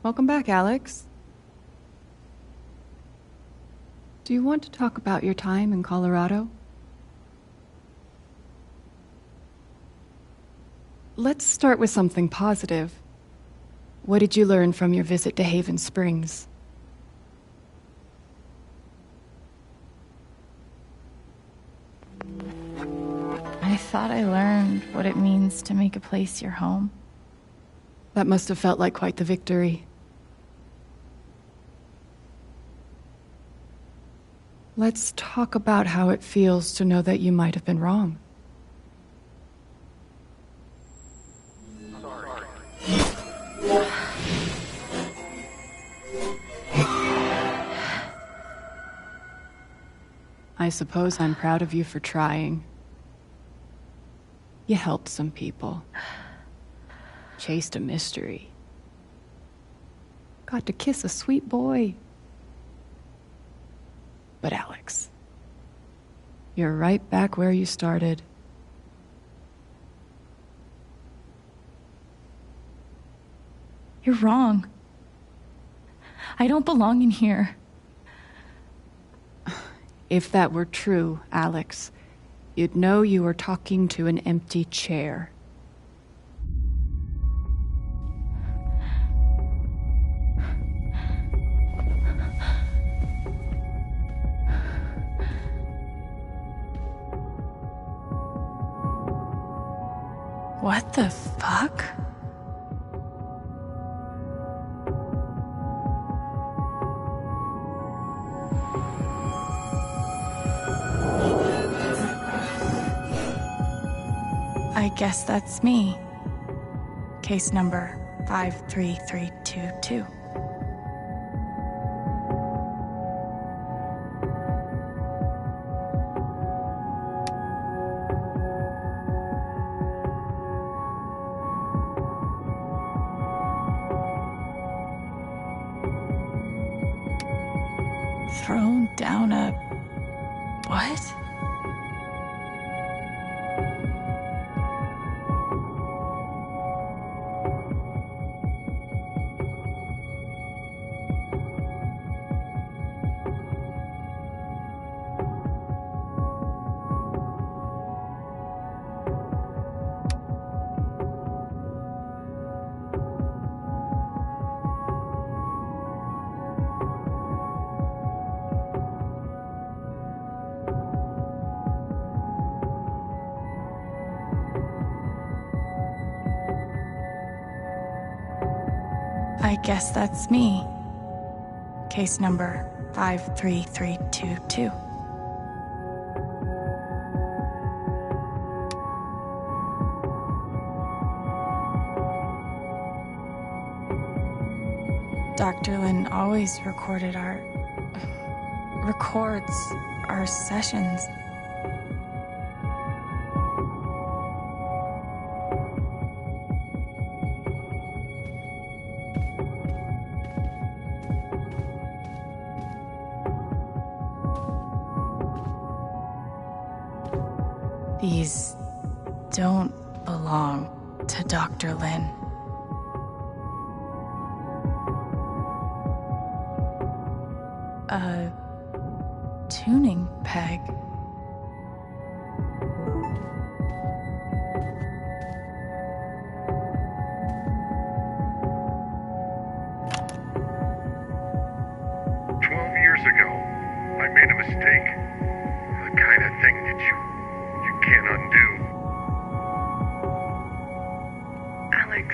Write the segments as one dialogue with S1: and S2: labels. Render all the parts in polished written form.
S1: Welcome back, Alex. Do you want to talk about your time in Colorado? Let's start with something positive. What did you learn from your visit to Haven Springs?
S2: I thought I learned what it means to make a place your home.
S1: That must have felt like quite the victory. Let's talk about how it feels to know that you might have been wrong. I suppose I'm proud of you for trying. You helped some people. Chased a mystery. Got to kiss a sweet boy. But Alex, you're right back where you started.
S2: You're wrong. I don't belong in here.
S1: If that were true, Alex, you'd know you were talking to an empty chair.
S2: What the fuck? I guess that's me. Case number 53322. Thrown down a... what? I guess that's me. Case number 53322. Dr. Lin always records our sessions. These don't belong to Dr. Lin. A tuning peg.
S3: Years ago, I made a mistake. The kind of thing that you can't undo.
S4: Alex,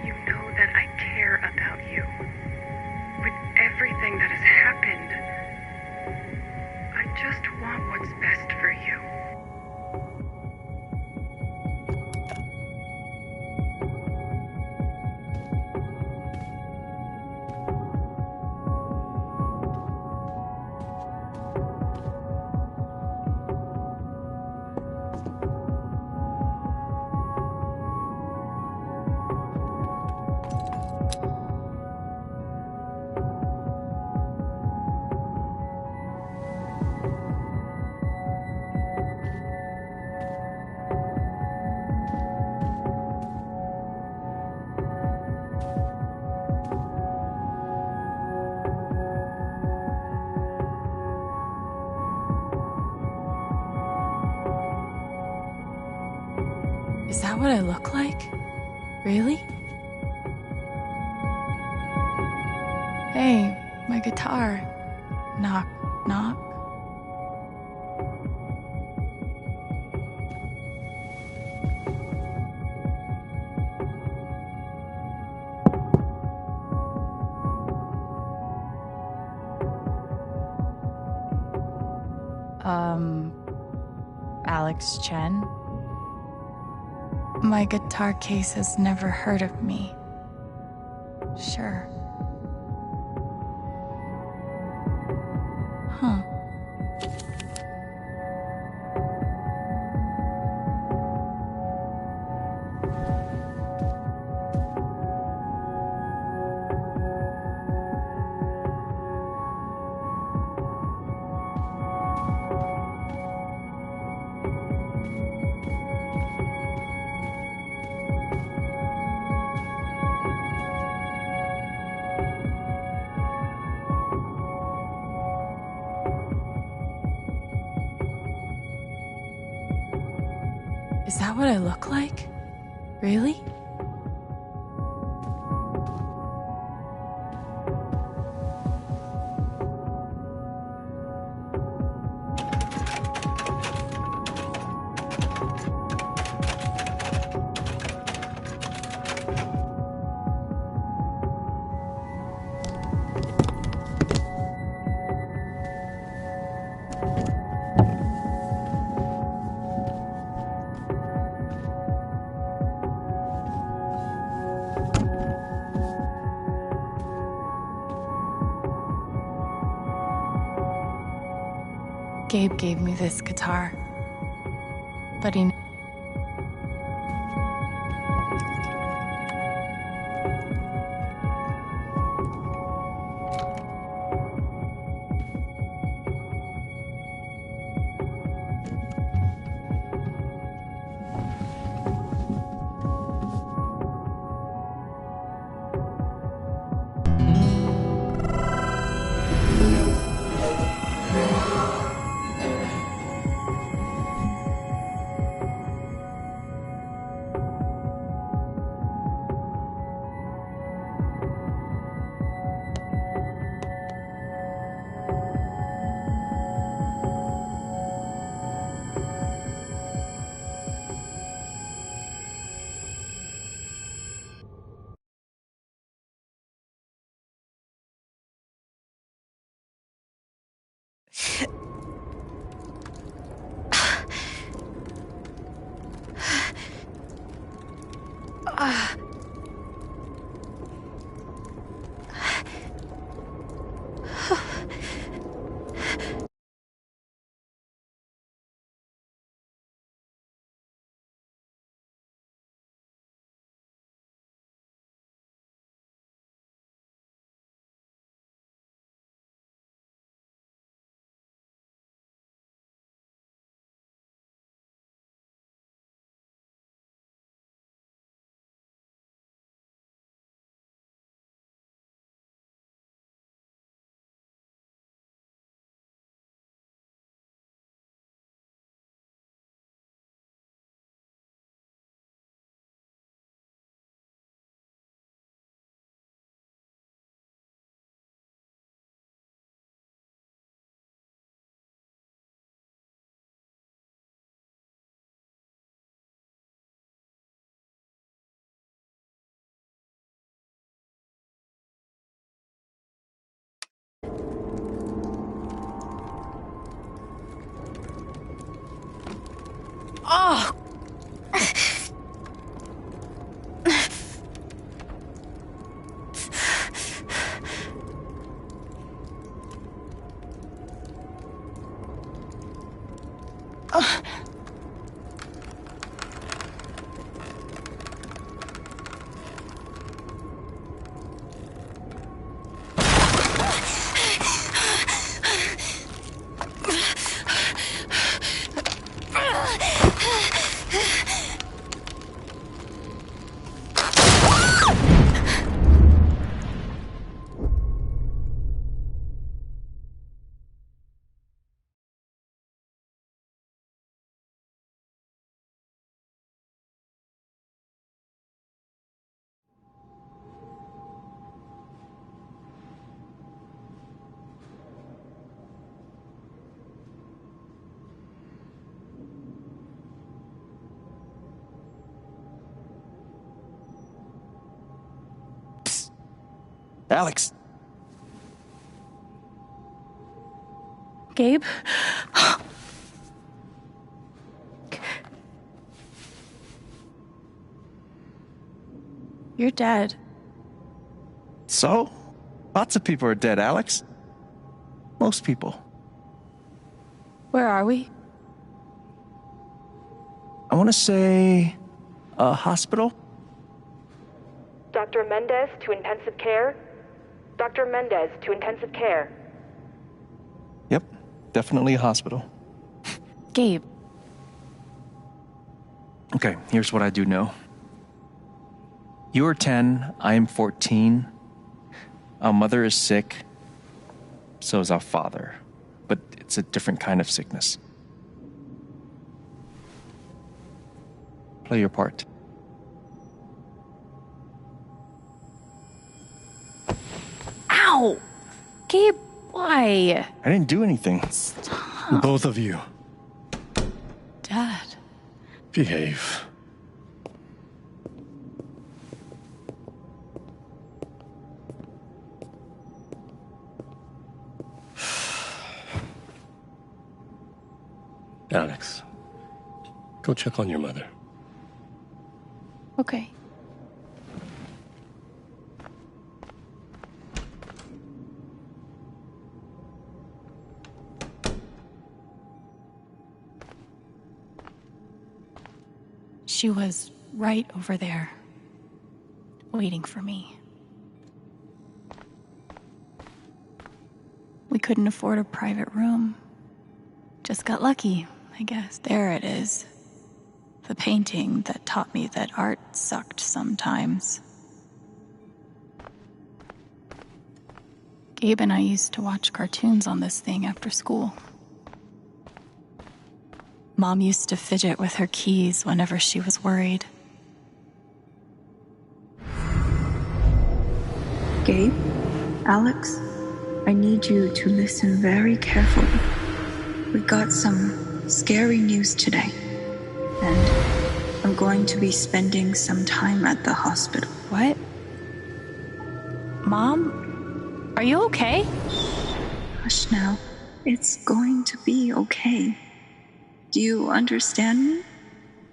S4: you know that I care about you. With everything that has happened, I just want what's best for you.
S2: Is that what I look like? Really? Hey, my guitar. Knock, knock. Alex Chen? My guitar case has never heard of me. Sure. Huh. Is that what I look like? Really? Gabe gave me this guitar, but he
S5: Alex!
S2: Gabe? You're dead.
S5: So? Lots of people are dead, Alex. Most people.
S2: Where are we?
S5: I want to say... a hospital?
S6: Dr. Mendez to intensive care? Dr. Mendez to intensive care.
S5: Yep, definitely a hospital.
S2: Gabe.
S5: Okay, here's what I do know. You are 10, I am 14. Our mother is sick. So is our father. But it's a different kind of sickness. Play your part.
S2: Ow! Gabe, why?
S5: I didn't do anything.
S2: Stop.
S7: Both of you,
S2: Dad.
S7: behave. Alex, go check on your mother.
S2: Okay. She was right over there, waiting for me. We couldn't afford a private room. Just got lucky, I guess. There it is. The painting that taught me that art sucked sometimes. Gabe and I used to watch cartoons on this thing after school. Mom used to fidget with her keys whenever she was worried.
S8: Gabe, Alex, I need you to listen very carefully. We got some scary news today, and I'm going to be spending some time at the hospital.
S2: What? Mom? Are you okay?
S8: Hush now. It's going to be okay. Do you understand me?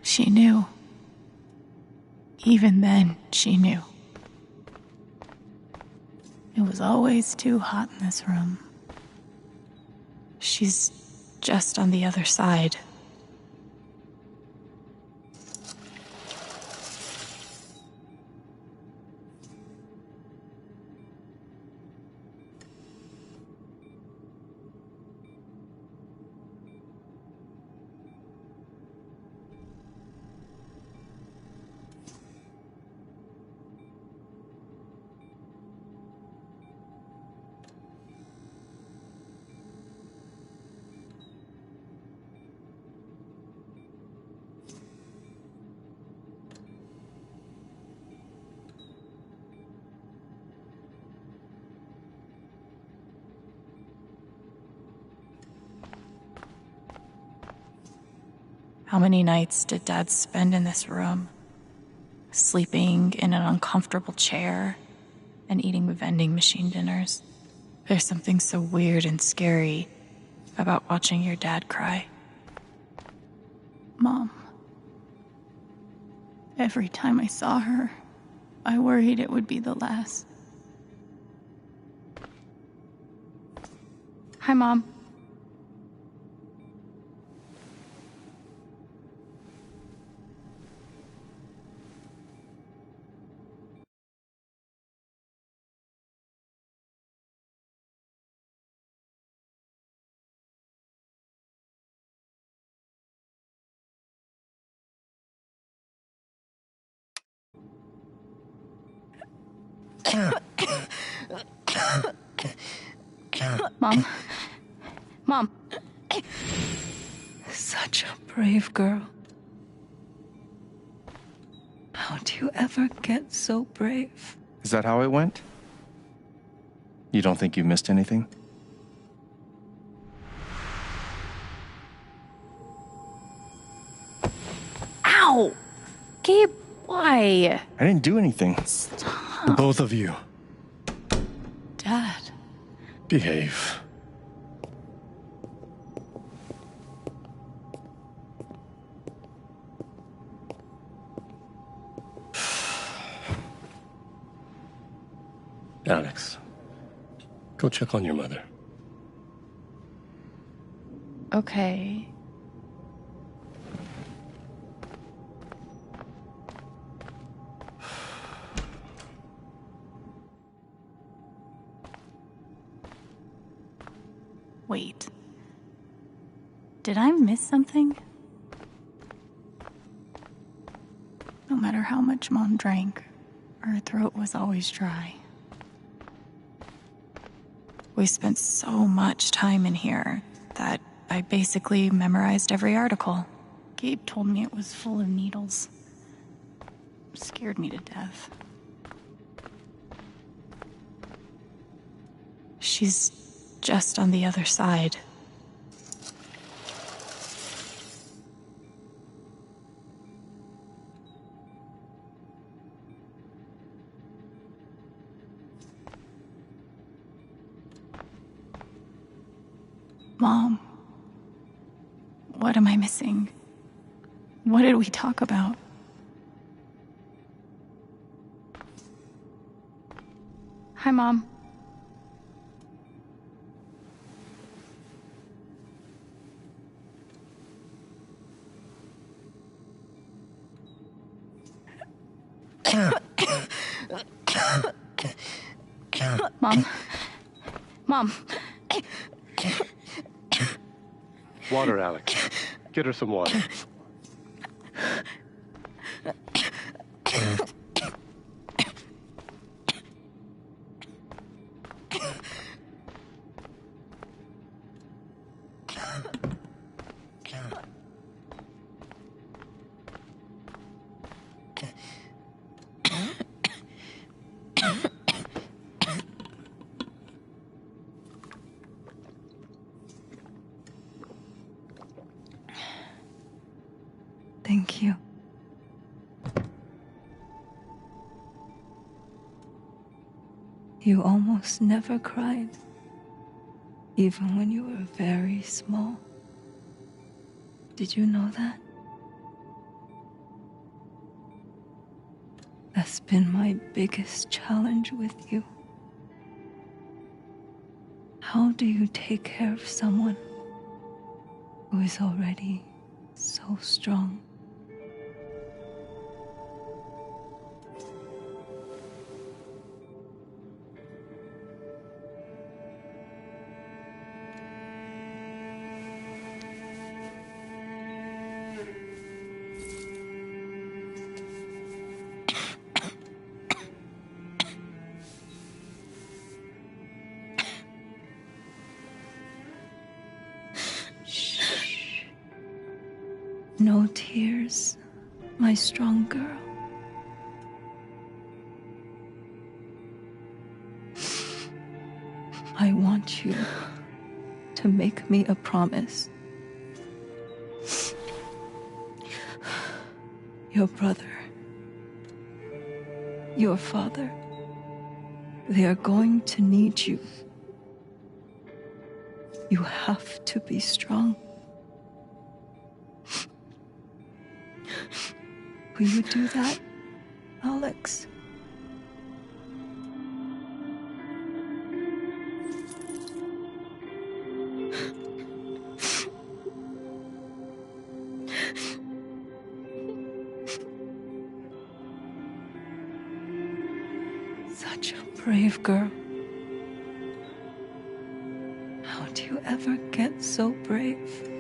S2: She knew. Even then, she knew. It was always too hot in this room. She's just on the other side. How many nights did Dad spend in this room? Sleeping in an uncomfortable chair and eating vending machine dinners. There's something so weird and scary about watching your dad cry. Mom. Every time I saw her, I worried it would be the last. Hi, Mom. Mom. Mom.
S9: Such a brave girl. How do you ever get so brave?
S5: Is that how it went? You don't think you missed anything?
S2: Ow! Gabe, why?
S5: I didn't do anything.
S7: Both of you,
S2: Dad.
S7: Behave. Alex, go check on your mother.
S2: Okay. Wait. Did I miss something? No matter how much Mom drank, her throat was always dry. We spent so much time in here that I basically memorized every article. Gabe told me it was full of needles. Scared me to death. She's just on the other side. Mom, what am I missing? What did we talk about? Hi, Mom. Mom. Mom.
S7: Water, Alex. Get her some water.
S9: Thank you. You almost never cried, even when you were very small. Did you know that? That's been my biggest challenge with you. How do you take care of someone who is already so strong? No tears, my strong girl. I want you to make me a promise. Your brother, your father, they are going to need you. You have to be strong. Will you do that, Alex? Such a brave girl. How do you ever get so brave?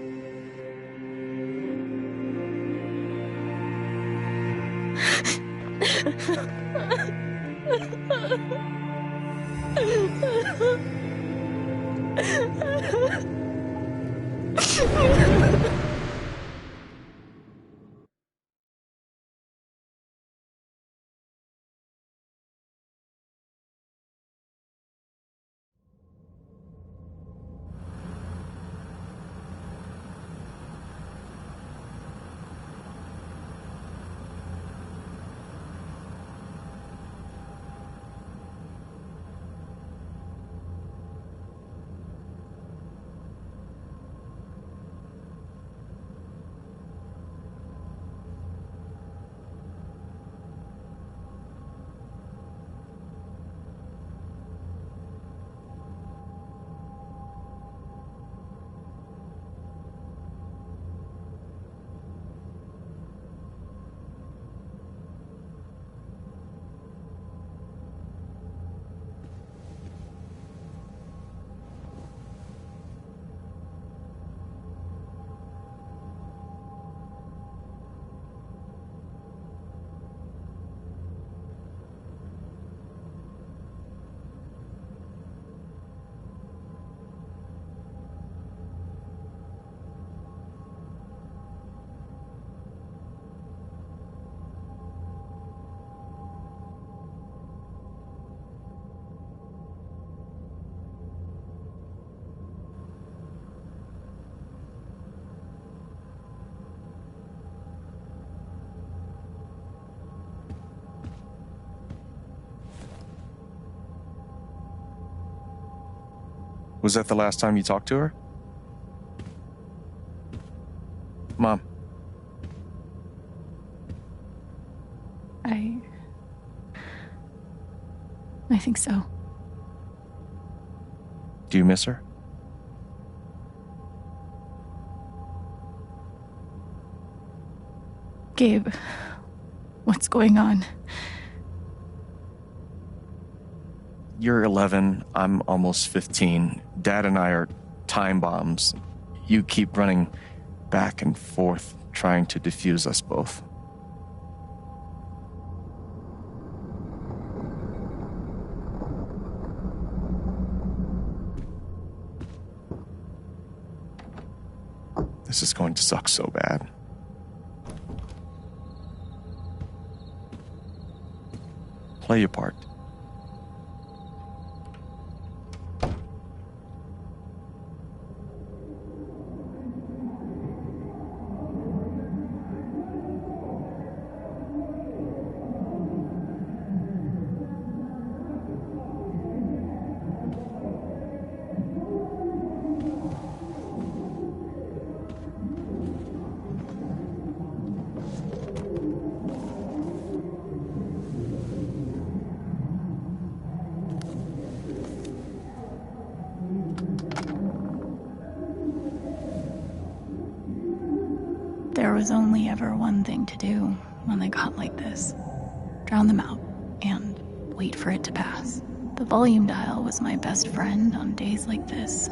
S5: Was that the last time you talked to her? Mom.
S2: I think so.
S5: Do you miss her?
S2: Gabe, what's going on?
S5: You're 11, I'm almost 15. Dad and I are time bombs. You keep running back and forth, trying to defuse us both. This is going to suck so bad. Play your part.
S2: There was only ever one thing to do when they got like this. Drown them out and wait for it to pass. The volume dial was my best friend on days like this.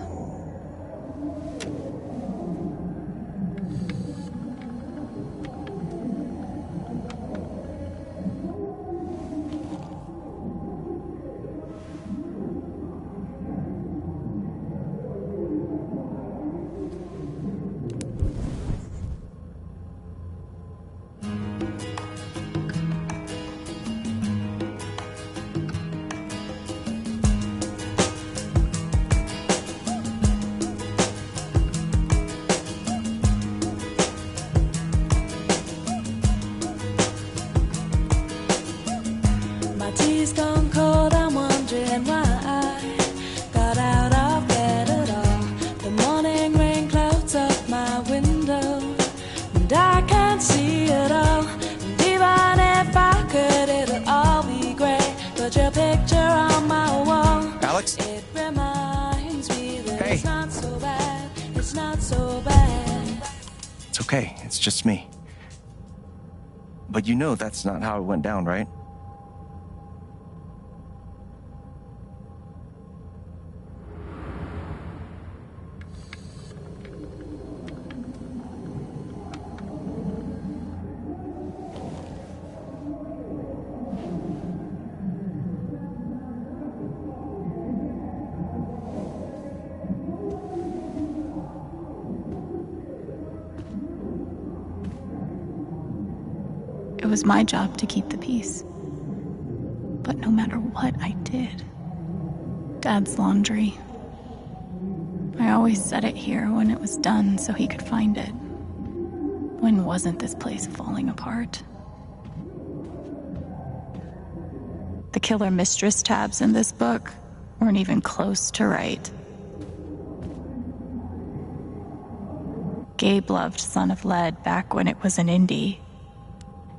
S10: Tea's gone cold, I'm wondering why I got out of bed at all. The morning rain clouds up my window, and I can't see it all. And even if I could, it'll all be grey. But your picture on my wall,
S5: Alex?
S10: It reminds me that
S5: Hey.
S10: It's not so bad, it's not so bad.
S5: It's okay, it's just me. But you know that's not how it went down, right?
S2: It was my job to keep the peace. But no matter what I did, Dad's laundry, I always set it here when it was done so he could find it. When wasn't this place falling apart? The killer mistress tabs in this book weren't even close to right. Gabe loved Son of Lead back when it was an indie.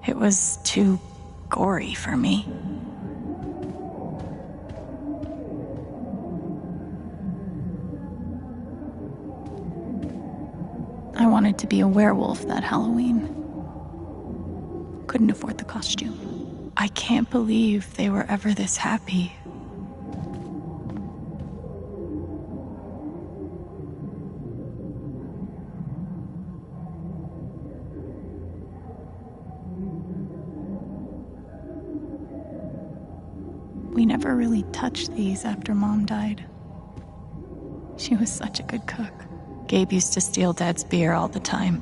S2: It was too gory for me. I wanted to be a werewolf that Halloween. Couldn't afford the costume. I can't believe they were ever this happy. We never really touched these after Mom died. She was such a good cook. Gabe used to steal Dad's beer all the time.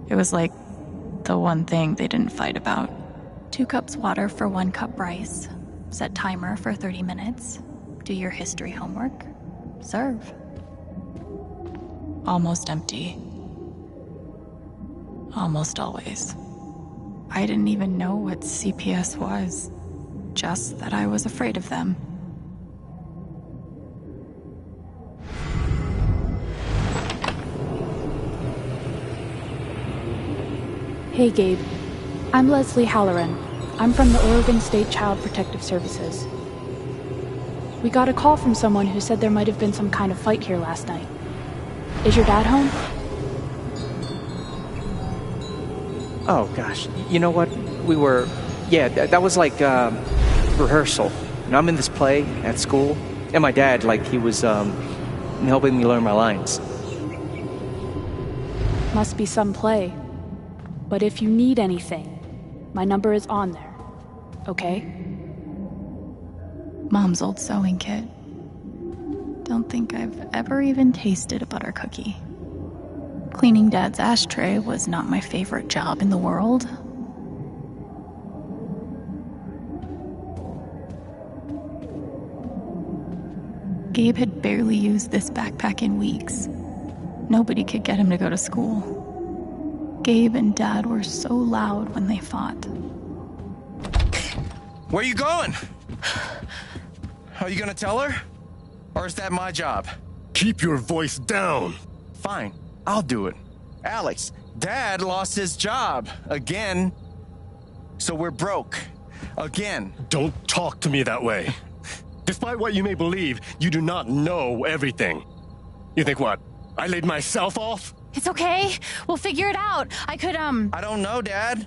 S2: It was like the one thing they didn't fight about. 2 cups water for 1 cup rice. Set timer for 30 minutes. Do your history homework. Serve. Almost empty. Almost always. I didn't even know what CPS was. Just that I was afraid of them.
S11: Hey, Gabe. I'm Leslie Halloran. I'm from the Oregon State Child Protective Services. We got a call from someone who said there might have been some kind of fight here last night. Is your dad home?
S5: Oh, gosh. You know what? That was like, rehearsal. And I'm in this play at school, and my dad, he was, helping me learn my lines.
S11: Must be some play. But if you need anything, my number is on there. Okay?
S2: Mom's old sewing kit. Don't think I've ever even tasted a butter cookie. Cleaning Dad's ashtray was not my favorite job in the world. Gabe had barely used this backpack in weeks. Nobody could get him to go to school. Gabe and Dad were so loud when they fought.
S5: Where are you going? Are you gonna tell her? Or is that my job?
S7: Keep your voice down.
S5: Fine, I'll do it. Alex, Dad lost his job. Again. So we're broke. Again.
S7: Don't talk to me that way. Despite what you may believe, you do not know everything. You think what? I laid myself off?
S2: It's okay. We'll figure it out. I
S5: don't know, Dad.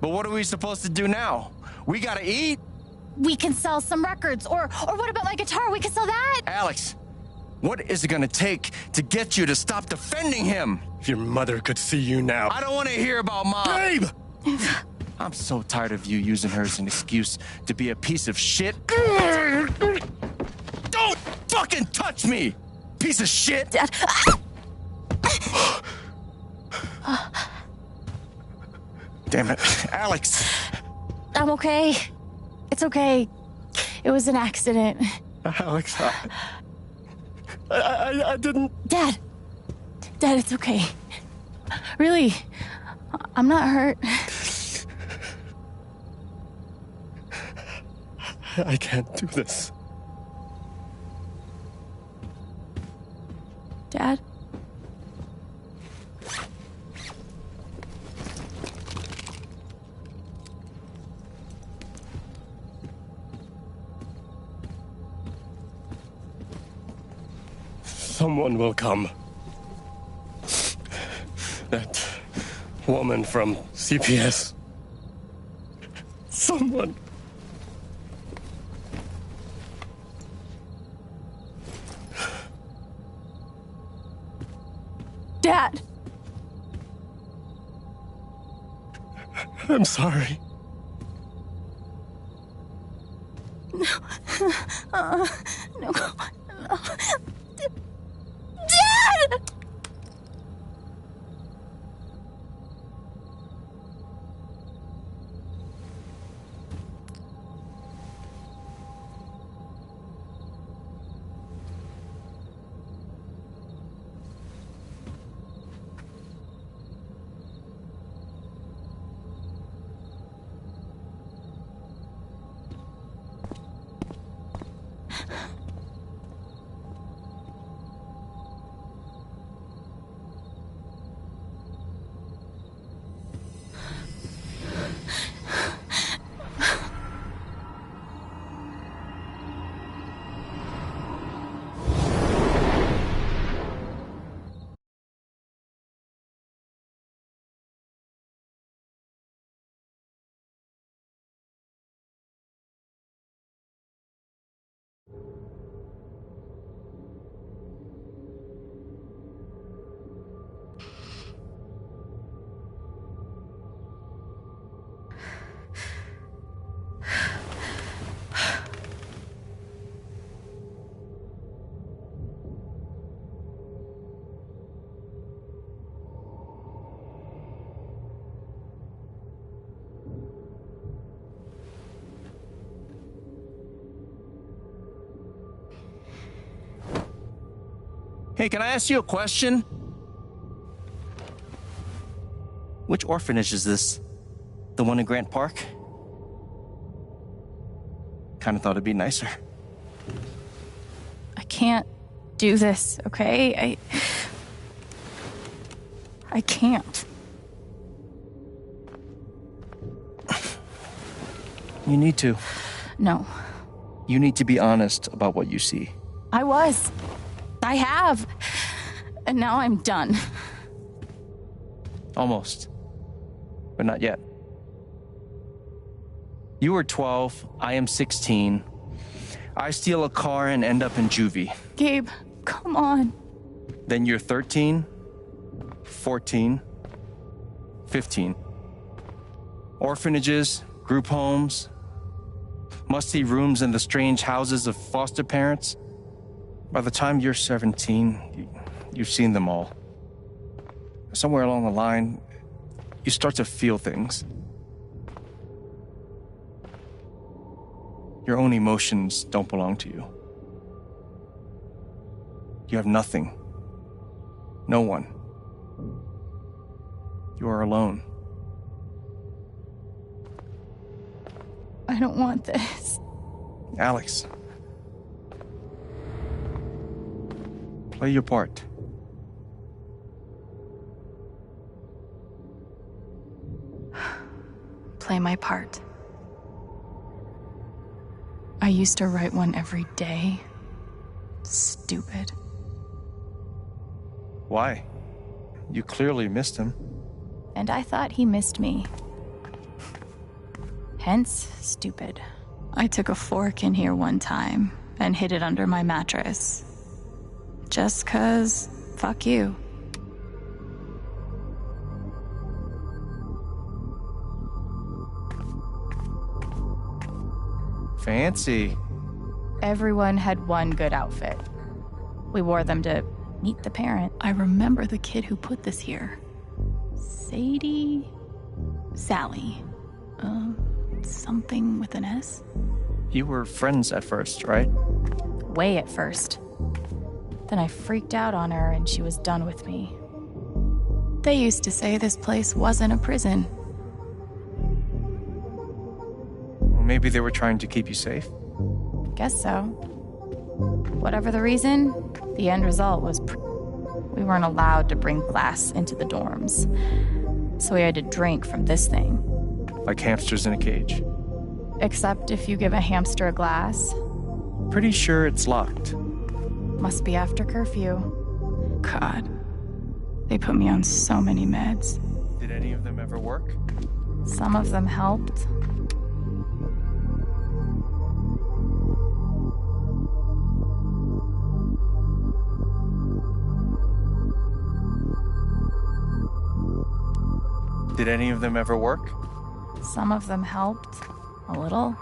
S5: But what are we supposed to do now? We gotta eat.
S2: We can sell some records. Or what about my guitar? We can sell that.
S5: Alex, what is it gonna take to get you to stop defending him?
S7: If your mother could see you now.
S5: I don't want to hear about Mom.
S7: Babe!
S5: I'm so tired of you using her as an excuse to be a piece of shit. Don't fucking touch me, piece of shit!
S2: Dad.
S5: Damn it, Alex.
S2: I'm okay. It's okay. It was an accident.
S7: Alex, I didn't...
S2: Dad, it's okay. Really, I'm not hurt.
S7: I can't do this.
S2: Dad?
S7: Someone will come. That woman from CPS. Someone.
S2: Dad!
S7: I'm sorry.
S2: No. No. Dad!
S5: Hey, can I ask you a question? Which orphanage is this? The one in Grant Park? Kinda thought it'd be nicer.
S2: I can't do this, okay? I can't.
S5: You need to.
S2: No.
S5: You need to be honest about what you see.
S2: I was. I have. And now I'm done.
S5: Almost. But not yet. You were 12, I am 16. I steal a car and end up in juvie.
S2: Gabe, come on.
S5: Then you're 13, 14, 15. Orphanages, group homes, musty rooms in the strange houses of foster parents. By the time you're 17, you've seen them all. Somewhere along the line, you start to feel things. Your own emotions don't belong to you. You have nothing. No one. You are alone.
S2: I don't want this.
S5: Alex. Play your part.
S2: Play my part. I used to write one every day. Stupid.
S5: Why? You clearly missed him.
S2: And I thought he missed me. Hence, stupid. I took a fork in here one time and hid it under my mattress. Just 'cause, fuck you.
S5: Fancy.
S2: Everyone had one good outfit. We wore them to meet the parent. I remember the kid who put this here. Sadie? Sally. Something with an S?
S5: You were friends at first, right?
S2: Way at first. Then I freaked out on her and she was done with me. They used to say this place wasn't a prison.
S5: Well, maybe they were trying to keep you safe.
S2: Guess so. Whatever the reason, the end result was we weren't allowed to bring glass into the dorms. So we had to drink from this thing.
S5: Like hamsters in a cage.
S2: Except if you give a hamster a glass.
S5: Pretty sure it's locked.
S2: Must be after curfew. God. They put me on so many meds.
S5: Did any of them ever work?
S2: Some of them helped.
S5: Did any of them ever work?
S2: Some of them helped. A little.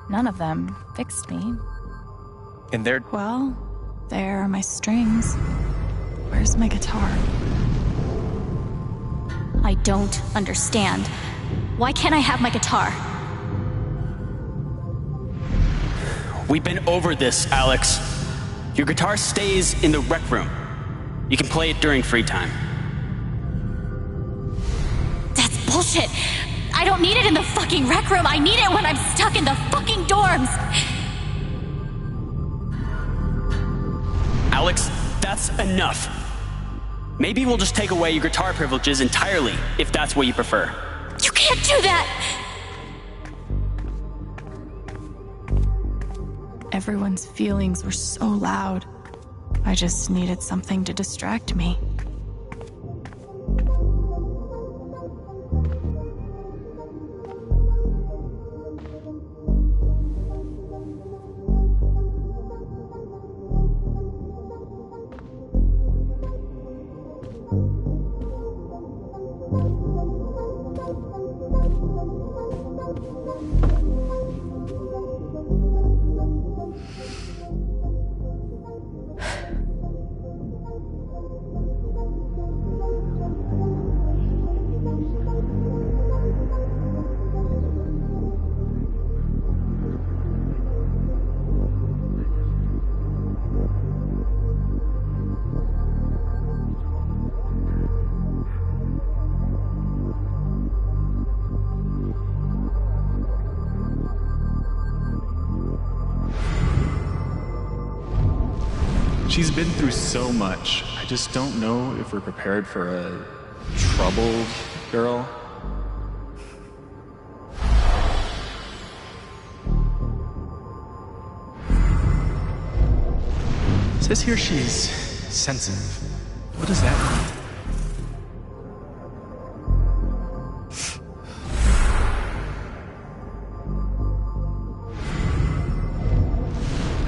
S2: None of them fixed me.
S5: And they're...
S2: Well, there are my strings. Where's my guitar?
S12: I don't understand. Why can't I have my guitar?
S13: We've been over this, Alex. Your guitar stays in the rec room. You can play it during free time.
S12: That's bullshit. I don't need it in the fucking rec room. I need it when I'm stuck in the fucking dorms.
S13: Alex, that's enough. Maybe we'll just take away your guitar privileges entirely, if that's what you prefer.
S12: You can't do that!
S2: Everyone's feelings were so loud. I just needed something to distract me.
S14: She's been through so much. I just don't know if we're prepared for a troubled girl. says here she's sensitive. What does that mean?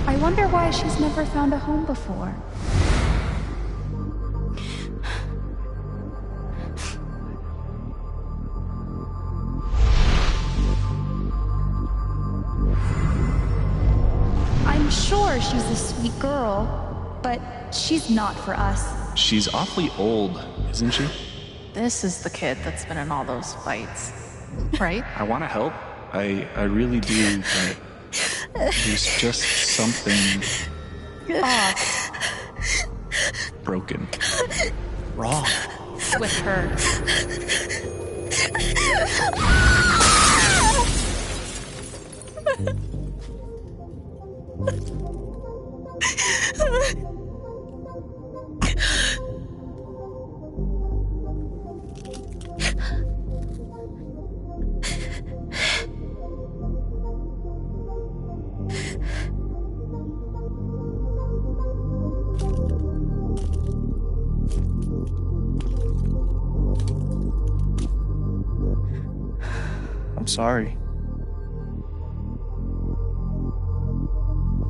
S11: I wonder why she's never found a home before. I'm sure she's a sweet girl, but she's not for us.
S14: She's awfully old, isn't she?
S2: This is the kid that's been in all those fights, right?
S14: I want to help. I really do, but there's just something
S2: Off
S14: broken. Wrong.
S2: with her.
S5: I'm sorry.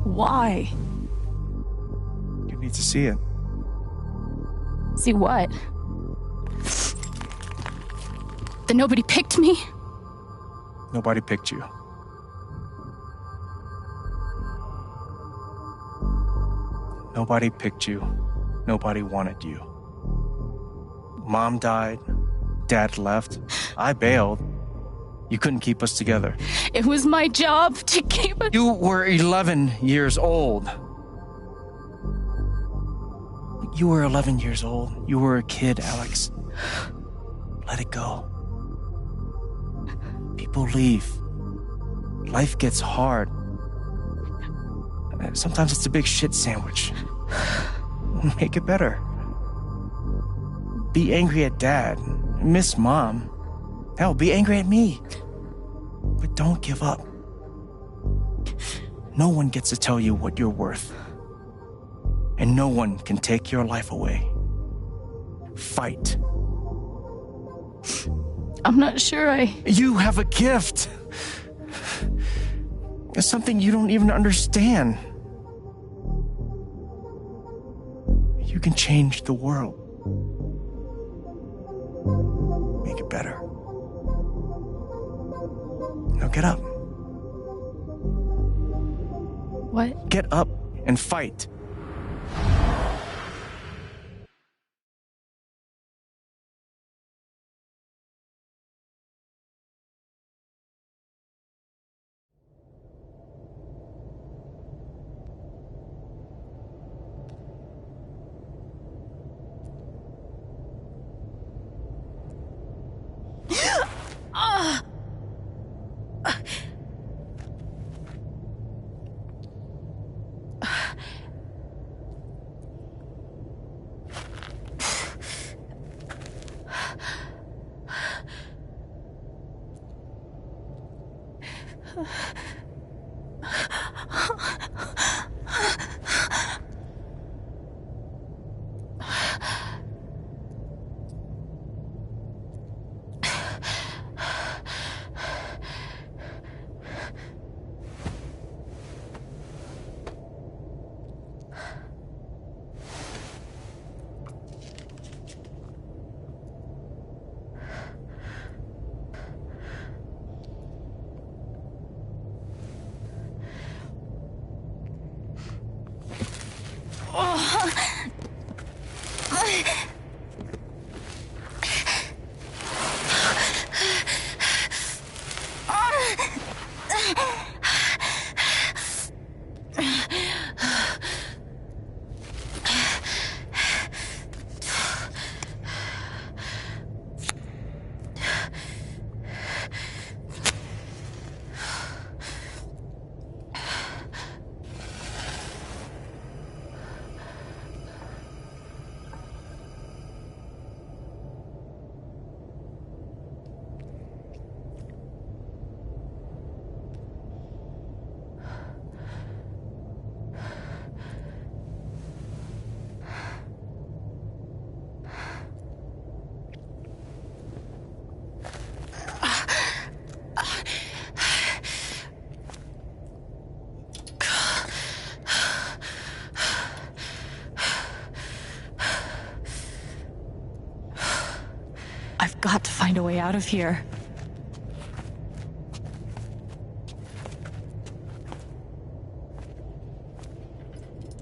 S2: Why?
S5: You need to see it.
S2: See what? That nobody picked me?
S5: Nobody picked you. Nobody picked you. Nobody wanted you. Mom died. Dad left. I bailed. You couldn't keep us together.
S2: It was my job to keep us.
S5: You were 11 years old. You were 11 years old. You were a kid, Alex. Let it go. People leave. Life gets hard. Sometimes it's a big shit sandwich. Make it better. Be angry at Dad. Miss Mom. Hell, be angry at me. But don't give up. No one gets to tell you what you're worth. And no one can take your life away. Fight.
S2: I'm not sure
S5: You have a gift. It's something you don't even understand. You can change the world. Make it better. Now get up.
S2: What?
S5: Get up and fight.
S2: I've got to find a way out of here.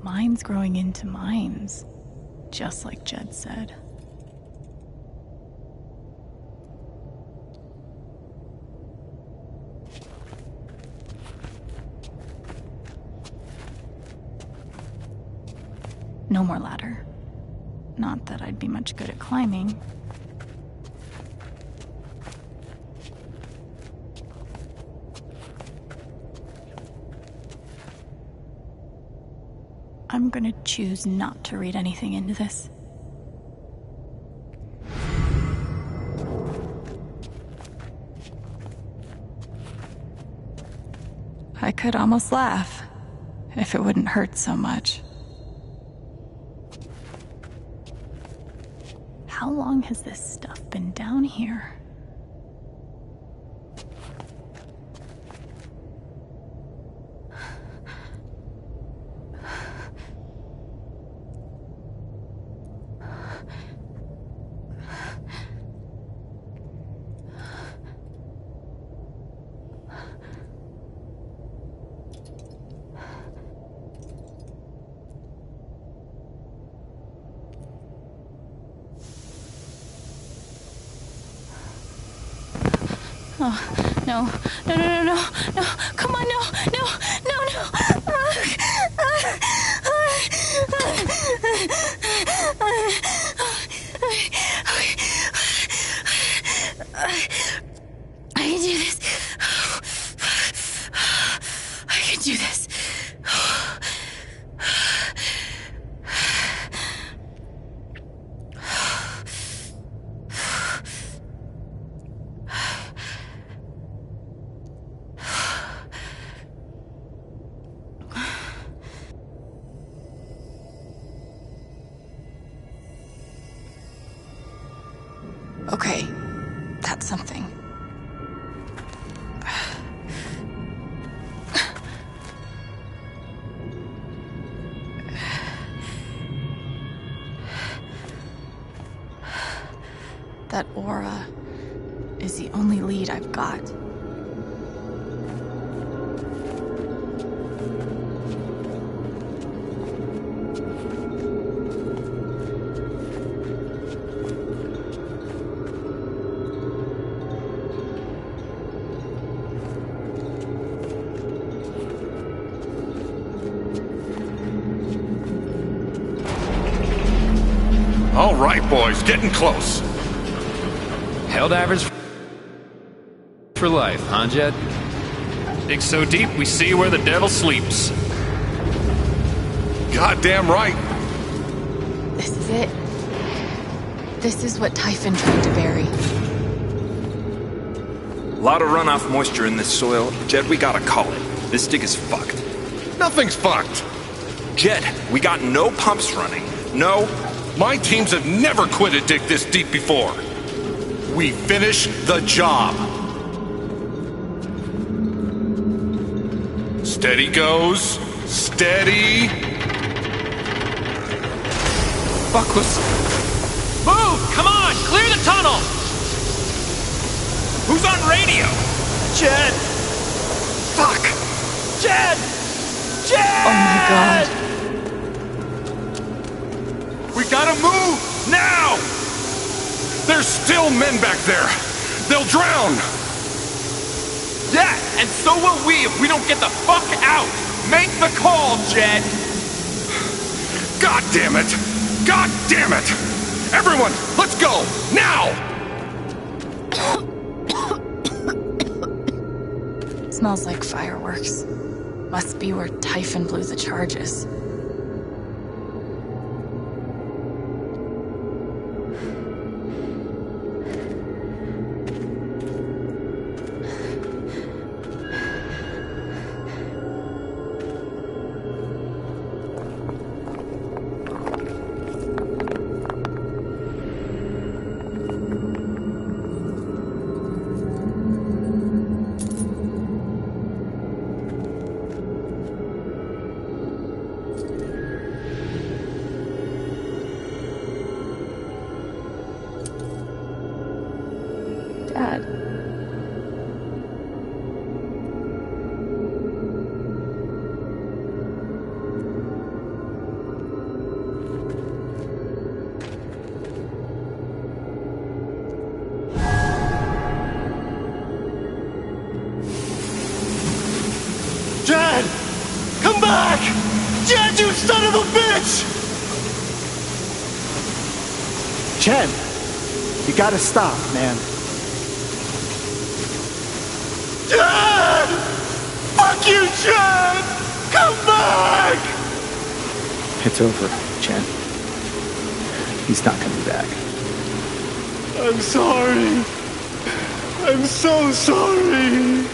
S2: Minds growing into minds, just like Jed said. No more ladder. Not that I'd be much good at climbing. I'm gonna choose not to read anything into this. I could almost laugh, if it wouldn't hurt so much. How long has this stuff been down here? Oh, no, no, no, no, no, no, come on, no, no, no, no. I can do this. I can do this. Okay, that's something. That aura is the only lead I've got.
S3: All right, boys, getting close.
S15: Helldivers for life, huh, Jed?
S7: Dig so deep, we see where the devil sleeps.
S3: Goddamn right.
S2: This is it. This is what Typhon tried to bury.
S15: A lot of runoff moisture in this soil. Jed, we gotta call it. This dig is fucked.
S3: Nothing's fucked.
S15: Jed, we got no pumps running. No.
S3: My teams have never quit a dig this deep before. We finish the job. Steady goes. Steady.
S15: Buckless. Move! Come on! Clear the tunnel! Who's on radio? Jed! Fuck! Jed! Jed!
S2: Oh my god.
S3: We gotta move! Now! There's still men back there! They'll drown!
S15: Yeah, and so will we if we don't get the fuck out! Make the call, Jed!
S3: God damn it! God damn it! Everyone, let's go! Now!
S2: Smells like fireworks. Must be where Typhon blew the charges.
S11: Dad.
S7: Jed! Come back! Jed, you son of a bitch!
S16: Chen, you gotta stop, man.
S7: Jed! Fuck you, Jed! Come back!
S16: It's over, Chen. He's not coming back.
S7: I'm sorry. I'm so sorry.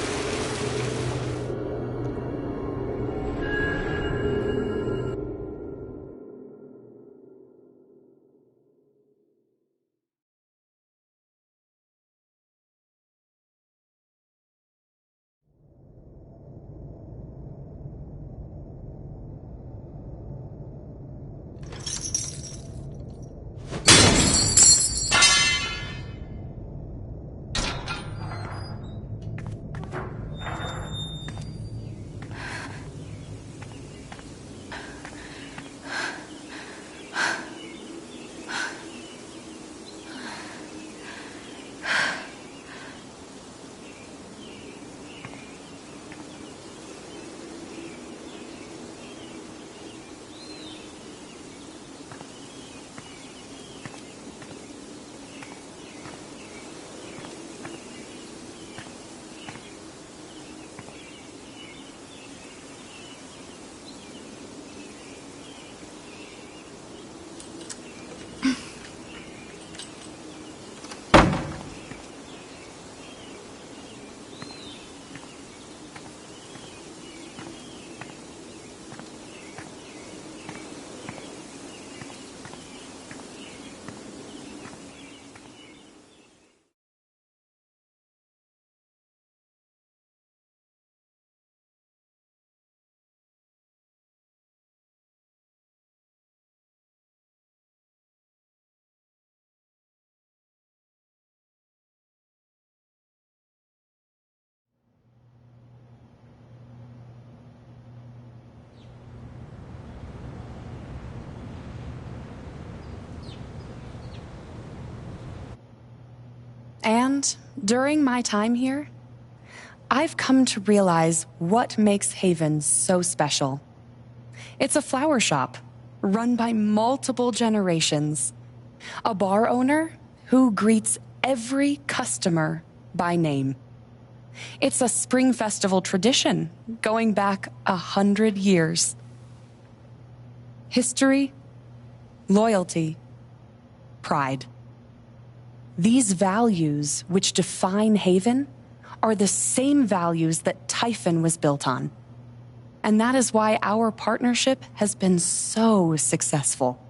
S17: And during my time here, I've come to realize what makes Haven so special. It's a flower shop run by multiple generations, a bar owner who greets every customer by name. It's a spring festival tradition going back 100 years. History, loyalty, pride. These values which define Haven are the same values that Typhon was built on. And that is why our partnership has been so successful.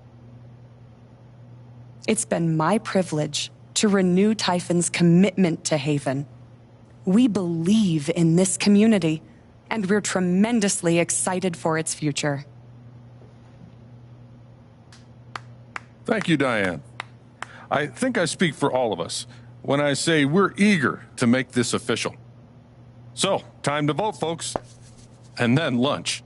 S17: It's been my privilege to renew Typhon's commitment to Haven. We believe in this community, and we're tremendously excited for its future.
S3: Thank you, Diane. I think I speak for all of us when I say we're eager to make this official. So, time to vote, folks. And then lunch.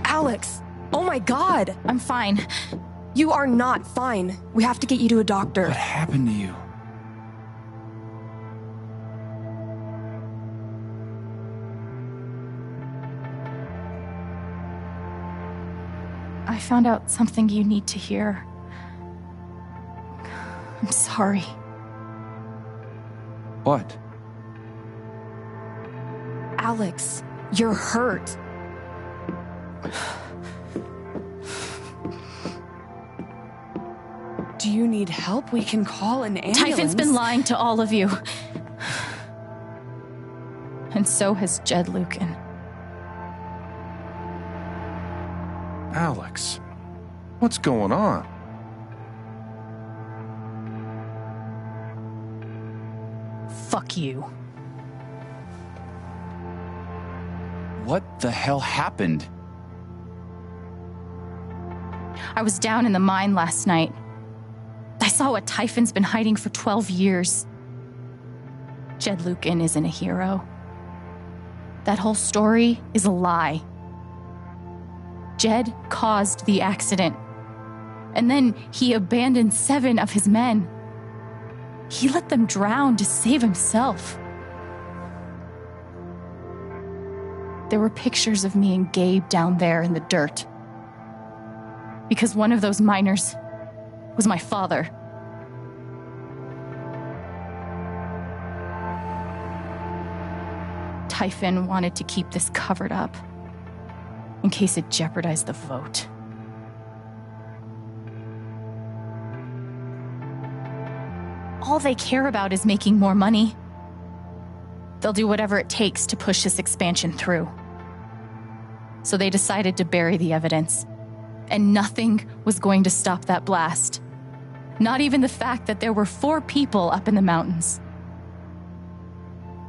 S17: Alex! Oh my God!
S2: I'm fine.
S17: You are not fine. We have to get you to a doctor.
S14: What happened to you?
S2: I found out something you need to hear. I'm sorry.
S14: What?
S17: Alex, you're hurt. Do you need help? We can call an ambulance.
S2: Typhon's been lying to all of you. And so has Jed Lucan.
S3: Alex, What's going on?
S2: Fuck you.
S18: What the hell happened?
S2: I was down in the mine last night. I saw what Typhon's been hiding for 12 years. Jed Lucan isn't a hero. That whole story is a lie. Jed caused the accident. And then he abandoned 7 of his men. He let them drown to save himself. There were pictures of me and Gabe down there in the dirt. Because one of those miners was my father. Typhon wanted to keep this covered up in case it jeopardized the vote. All they care about is making more money. They'll do whatever it takes to push this expansion through. So they decided to bury the evidence. And nothing was going to stop that blast. Not even the fact that there were 4 people up in the mountains.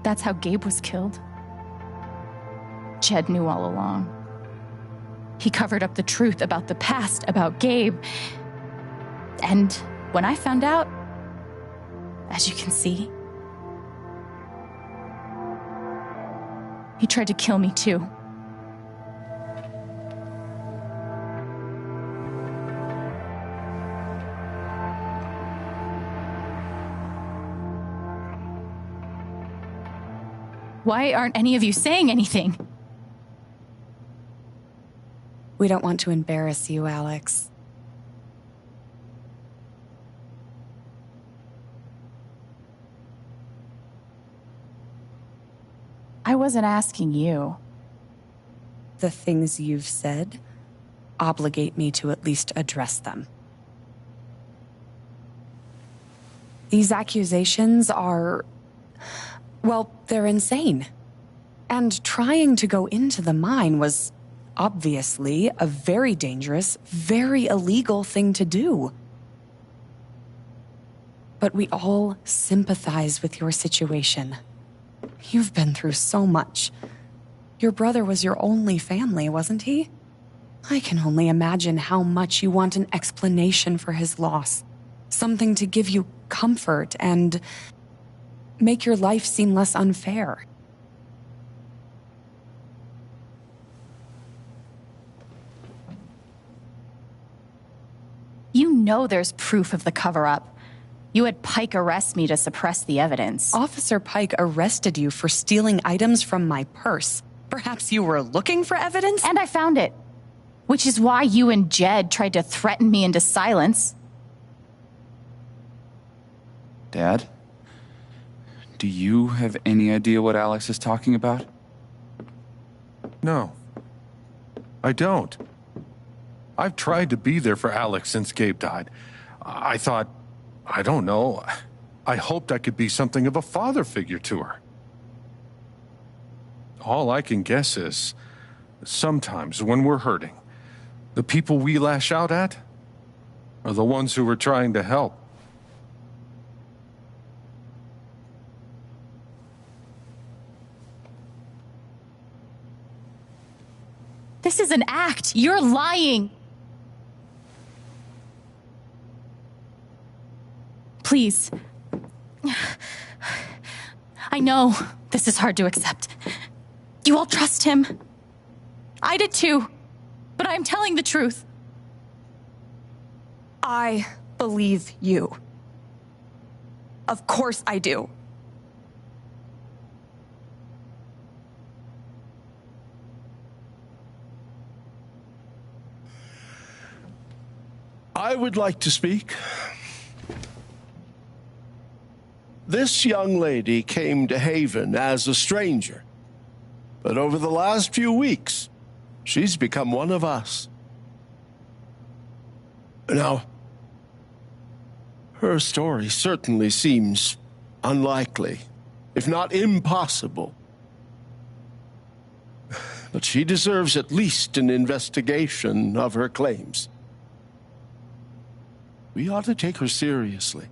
S2: That's how Gabe was killed. Jed knew all along. He covered up the truth about the past, about Gabe. And when I found out, as you can see, he tried to kill me too. Why aren't any of you saying anything?
S17: We don't want to embarrass you, Alex.
S2: I wasn't asking you.
S17: The things you've said obligate me to at least address them. These accusations are, well, they're insane. And trying to go into the mine was obviously a very dangerous, very illegal thing to do. But we all sympathize with your situation. You've been through so much. Your brother was your only family, wasn't he? I can only imagine how much you want an explanation for his loss. Something to give you comfort and make your life seem less unfair.
S2: You know there's proof of the cover-up. You had Pike arrest me to suppress the evidence.
S17: Officer Pike arrested you for stealing items from my purse. Perhaps you were looking for evidence?
S2: And I found it. Which is why you and Jed tried to threaten me into silence.
S18: Dad? Do you have any idea what Alex is talking about?
S3: No. I don't. I've tried to be there for Alex since Gabe died. I thought, I don't know, I hoped I could be something of a father figure to her. All I can guess is, sometimes when we're hurting, the people we lash out at are the ones who we're trying to help.
S2: This is an act. You're lying. Please. I know this is hard to accept. You all trust him. I did too. But I'm telling the truth.
S17: I believe you. Of course I do.
S19: I would like to speak. This young lady came to Haven as a stranger, but over the last few weeks, she's become one of us. Now, her story certainly seems unlikely, if not impossible. But she deserves at least an investigation of her claims. We ought to take her seriously.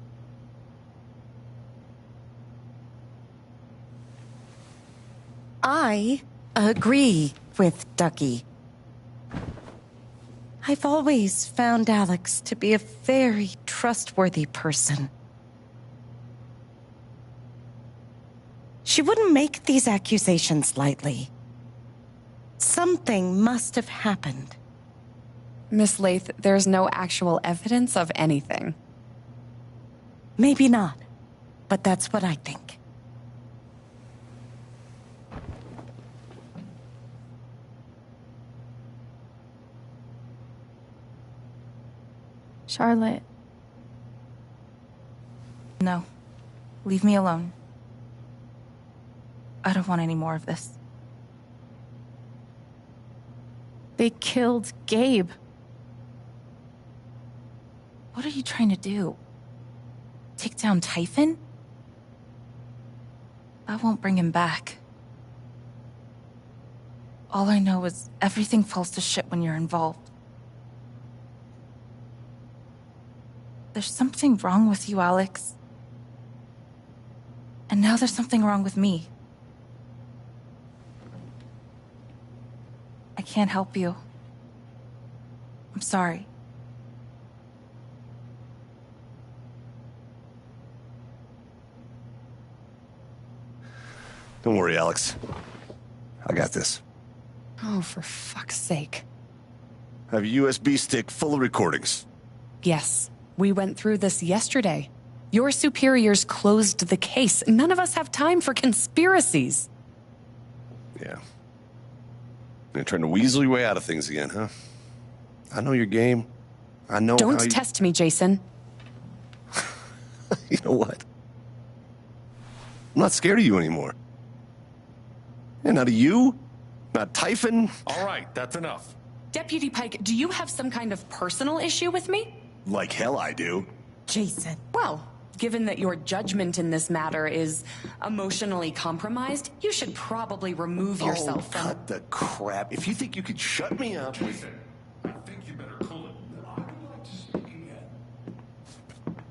S20: I agree with Ducky. I've always found Alex to be a very trustworthy person. She wouldn't make these accusations lightly. Something must have happened.
S17: Miss Lath, there's no actual evidence of anything.
S20: Maybe not, but that's what I think.
S2: Charlotte.
S21: No. Leave me alone. I don't want any more of this.
S2: They killed Gabe.
S21: What are you trying to do? Take down Typhon? That won't bring him back. All I know is everything falls to shit when you're involved. There's something wrong with you, Alex. And now there's something wrong with me. I can't help you. I'm sorry.
S22: Don't worry, Alex. I got this.
S17: Oh, for fuck's sake.
S22: I have a USB stick full of recordings.
S17: Yes, we went through this yesterday. Your superiors closed the case. None of us have time for conspiracies.
S22: Yeah. You're trying to weasel your way out of things again, huh? I know your game. I know
S17: Don't
S22: how you...
S17: test me, Jason.
S22: You know what? I'm not scared of you anymore. And not of you, not Typhon.
S3: All right, that's enough.
S17: Deputy Pike, do you have some kind of personal issue with me?
S22: Like hell I do.
S17: Jason. Well, given that your judgment in this matter is emotionally compromised, you should probably remove yourself from...
S22: cut the crap. If you think you could shut me up...
S3: Jason, I think you better cool it.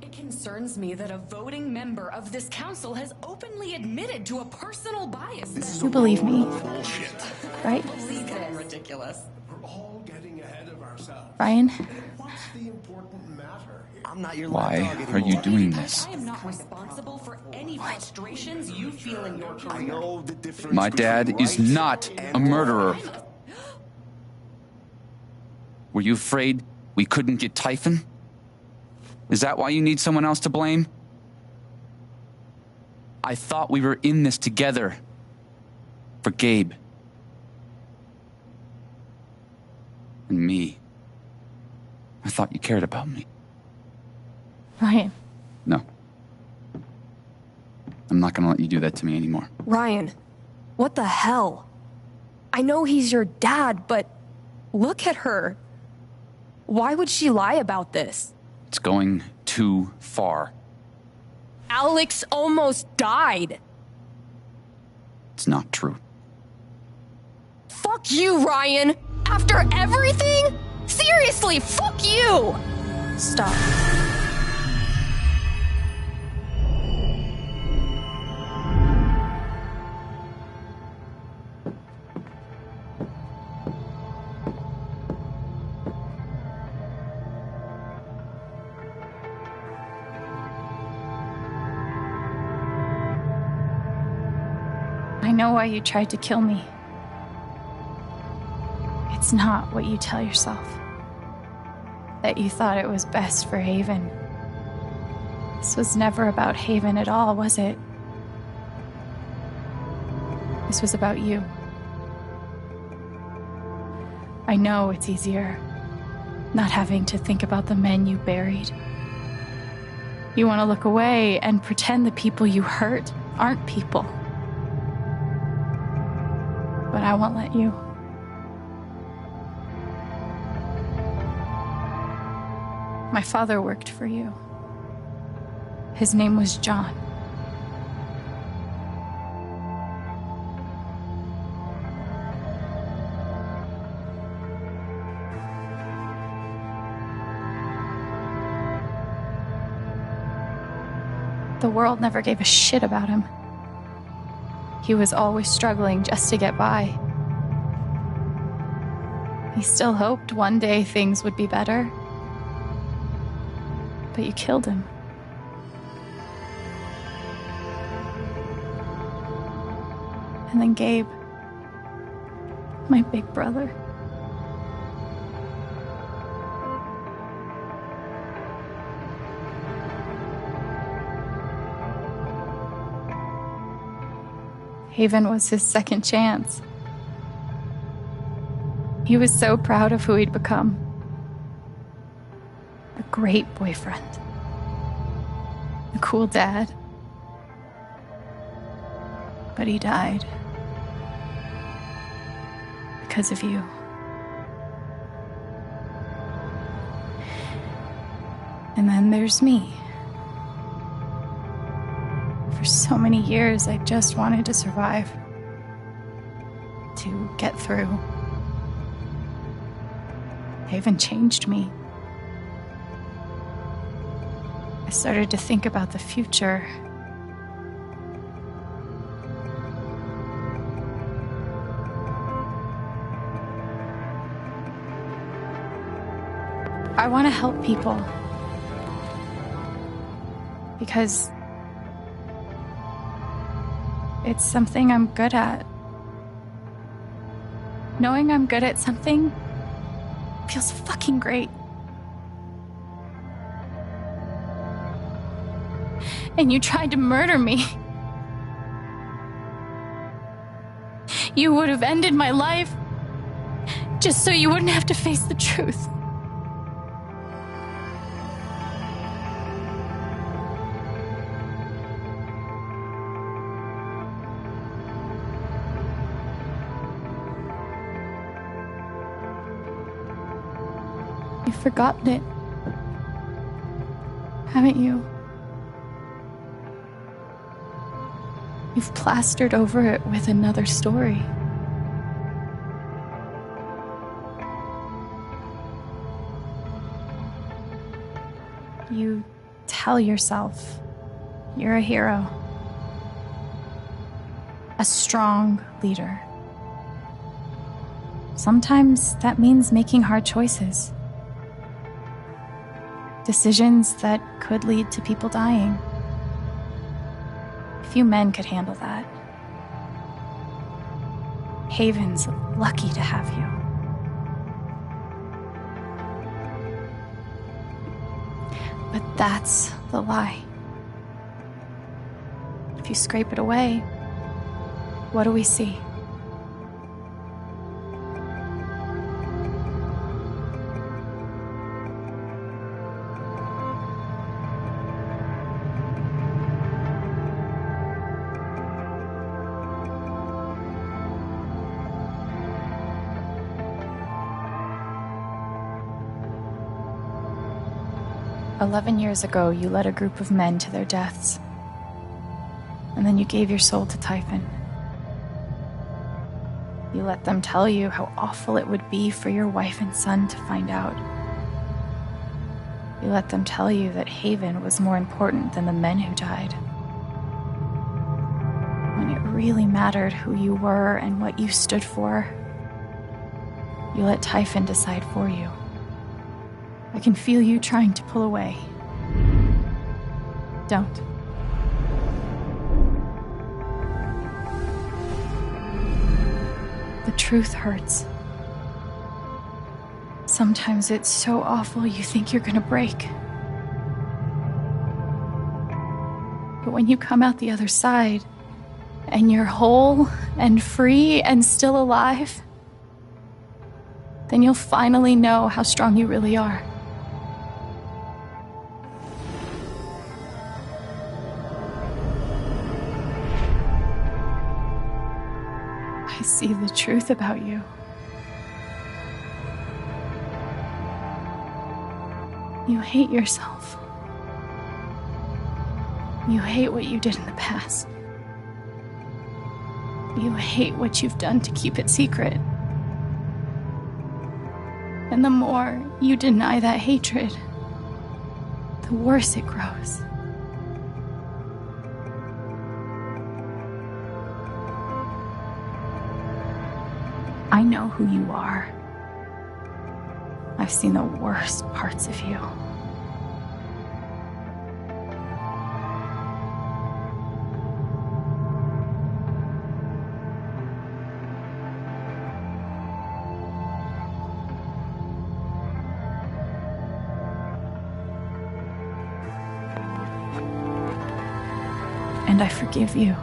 S17: It concerns me that a voting member of this council has openly admitted to a personal bias.
S2: You believe me,
S22: Bullshit.
S2: right?
S17: Ridiculous.
S19: We're all getting ahead of ourselves.
S2: Ryan?
S19: What's the important matter here?
S22: I'm not your
S18: Why
S22: lapdog
S18: are you
S22: anymore.
S18: doing this?
S17: I am not responsible for any frustrations you feel in your
S22: I
S17: career.
S22: know the difference
S18: My dad
S22: between
S18: is
S22: right
S18: not
S22: and
S18: a murderer.
S22: wrong.
S18: Were you afraid we couldn't get Typhon? Is that why you need someone else to blame? I thought we were in this together. For Gabe. And me. I thought you cared about me.
S2: Ryan.
S18: No. I'm not gonna let you do that to me anymore.
S23: Ryan, what the hell? I know he's your dad, but look at her. Why would she lie about this?
S18: It's going too far.
S23: Alex almost died.
S18: It's not true.
S23: Fuck you, Ryan! After everything? Seriously, fuck you!
S21: Stop.
S2: I know why you tried to kill me. It's not what you tell yourself. That you thought it was best for Haven. This was never about Haven at all, was it? This was about you. I know it's easier not having to think about the men you buried. You want to look away and pretend the people you hurt aren't people. But I won't let you. My father worked for you. His name was John. The world never gave a shit about him. He was always struggling just to get by. He still hoped one day things would be better. But you killed him. And then Gabe, my big brother. Haven was his second chance. He was so proud of who he'd become. A great boyfriend. A cool dad. But he died. Because of you. And then there's me. For so many years, I just wanted to survive. To get through. Haven changed me. I started to think about the future. I want to help people. Because it's something I'm good at. Knowing I'm good at something feels fucking great. And you tried to murder me. You would have ended my life just so you wouldn't have to face the truth. You've forgotten it, haven't you? You've plastered over it with another story. You tell yourself you're a hero, a strong leader. Sometimes that means making hard choices. Decisions that could lead to people dying. Few men could handle that. Haven's lucky to have you. But that's the lie. If you scrape it away, what do we see? "11 years ago, you led a group of men to their deaths. And then you gave your soul to Typhon. You let them tell you how awful it would be for your wife and son to find out. You let them tell you that Haven was more important than the men who died. When it really mattered who you were and what you stood for, you let Typhon decide for you. I can feel you trying to pull away. Don't. The truth hurts. Sometimes it's so awful you think you're gonna break. But when you come out the other side, and you're whole and free and still alive, then you'll finally know how strong you really are. I see the truth about you. You hate yourself. You hate what you did in the past. You hate what you've done to keep it secret. And the more you deny that hatred, the worse it grows. I know who you are. I've seen the worst parts of you. And I forgive you.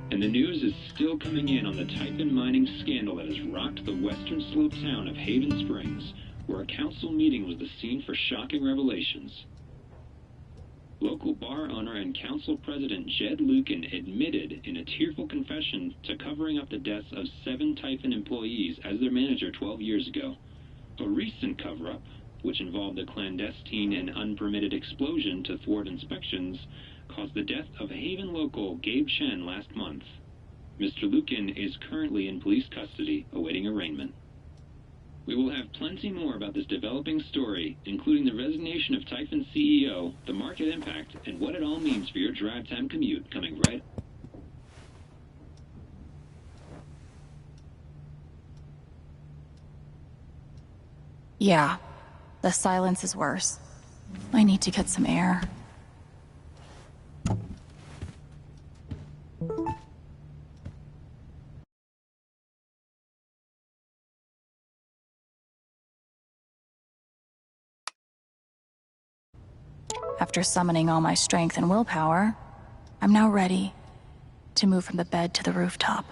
S1: And the news is still coming in on the Typhon mining scandal that has rocked the western slope town of Haven Springs, where a council meeting was the scene for shocking revelations. Local bar owner and council president Jed Lucan admitted in a tearful confession to covering up the deaths of 7 Typhon employees as their manager 12 years ago. A recent cover-up, which involved a clandestine and unpermitted explosion to thwart inspections, caused the death of Haven local Gabe Chen last month. Mr. Lucan is currently in police custody, awaiting arraignment. We will have plenty more about this developing story, including the resignation of Typhon CEO, the market impact, and what it all means for your drive time commute, coming right.
S2: Yeah, the silence is worse. I need to get some air. After summoning all my strength and willpower, I'm now ready to move from the bed to the rooftop.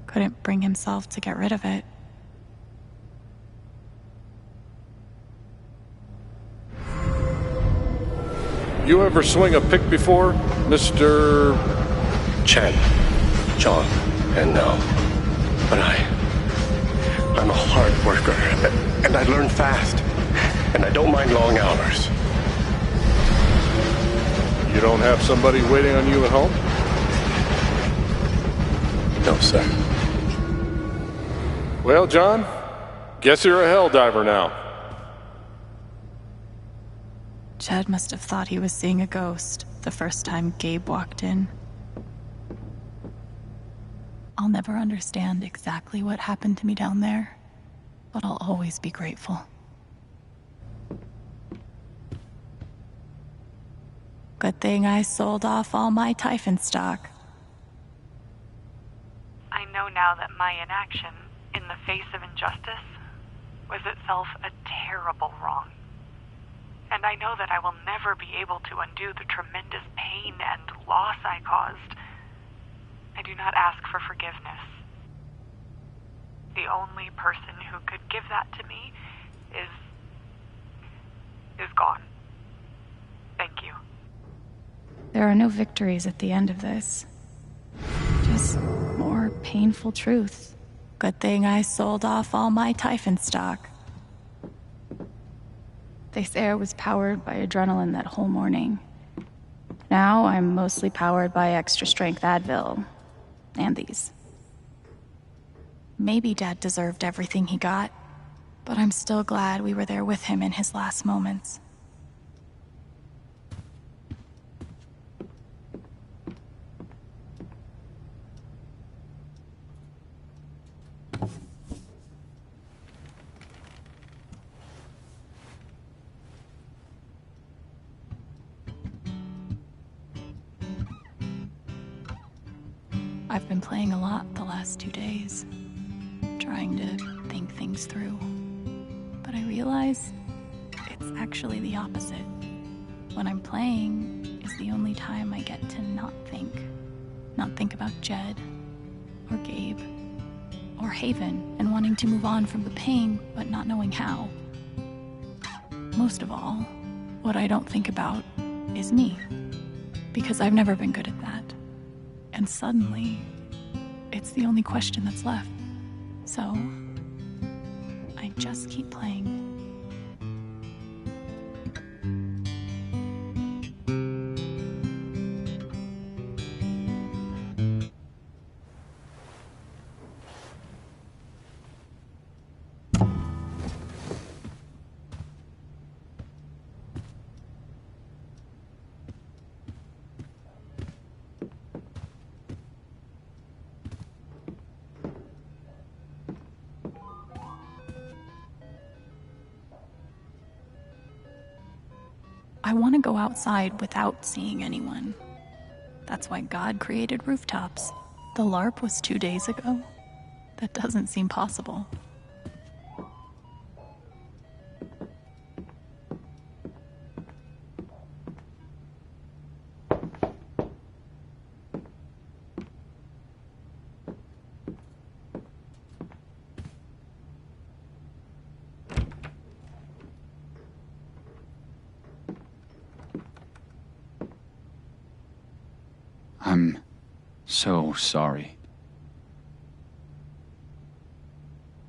S2: Couldn't bring himself to get rid of it.
S3: You ever swing a pick before, Mr.
S7: Chen, John, and no. But I'm a hard worker, and I learn fast, and I don't mind long hours.
S3: You don't have somebody waiting on you at home?
S7: No, sir.
S3: Well, John, guess you're a hell diver now.
S2: Chad must have thought he was seeing a ghost the first time Gabe walked in. I'll never understand exactly what happened to me down there, but I'll always be grateful. Good thing I sold off all my Typhon stock.
S4: I know now that my inaction, in the face of injustice, was itself a terrible wrong. And I know that I will never be able to undo the tremendous pain and loss I caused. I do not ask for forgiveness. The only person who could give that to me is gone. Thank you.
S2: There are no victories at the end of this. Just more painful truths. Good thing I sold off all my Typhon stock. They say I was powered by adrenaline that whole morning. Now I'm mostly powered by extra strength Advil. And these. Maybe Dad deserved everything he got, but I'm still glad we were there with him in his last moments. I've been playing a lot the last 2 days, trying to think things through. But I realize it's actually the opposite. When I'm playing is the only time I get to not think. Not think about Jed, or Gabe, or Haven, and wanting to move on from the pain, but not knowing how. Most of all, what I don't think about is me, because I've never been good at that. And suddenly, it's the only question that's left. So, I just keep playing. I want to go outside without seeing anyone. That's why God created rooftops. The LARP was 2 days ago. That doesn't seem possible.
S18: I'm so sorry.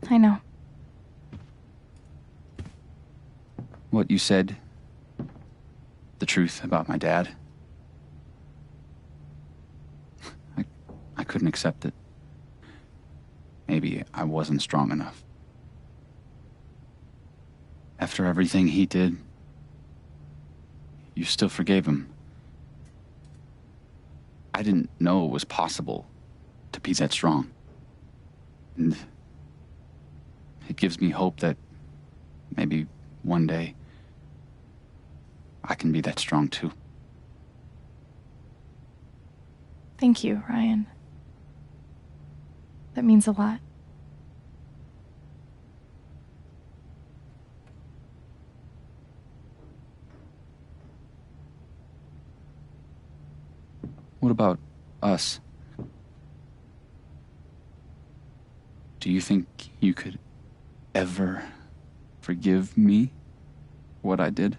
S2: I know.
S18: What you said, the truth about my dad, I couldn't accept it. Maybe I wasn't strong enough. After everything he did, you still forgave him. I didn't know it was possible to be that strong. And it gives me hope that maybe one day I can be that strong too.
S2: Thank you, Ryan. That means a lot.
S18: What about us? Do you think you could ever forgive me for what I did?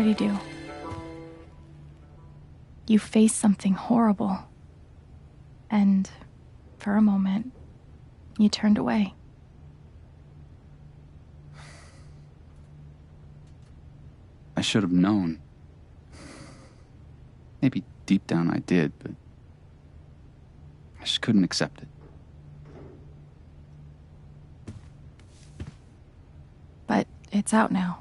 S2: did he do? You faced something horrible. And for a moment, you turned away.
S18: I should have known. Maybe deep down I did, but I just couldn't accept it.
S2: But it's out now.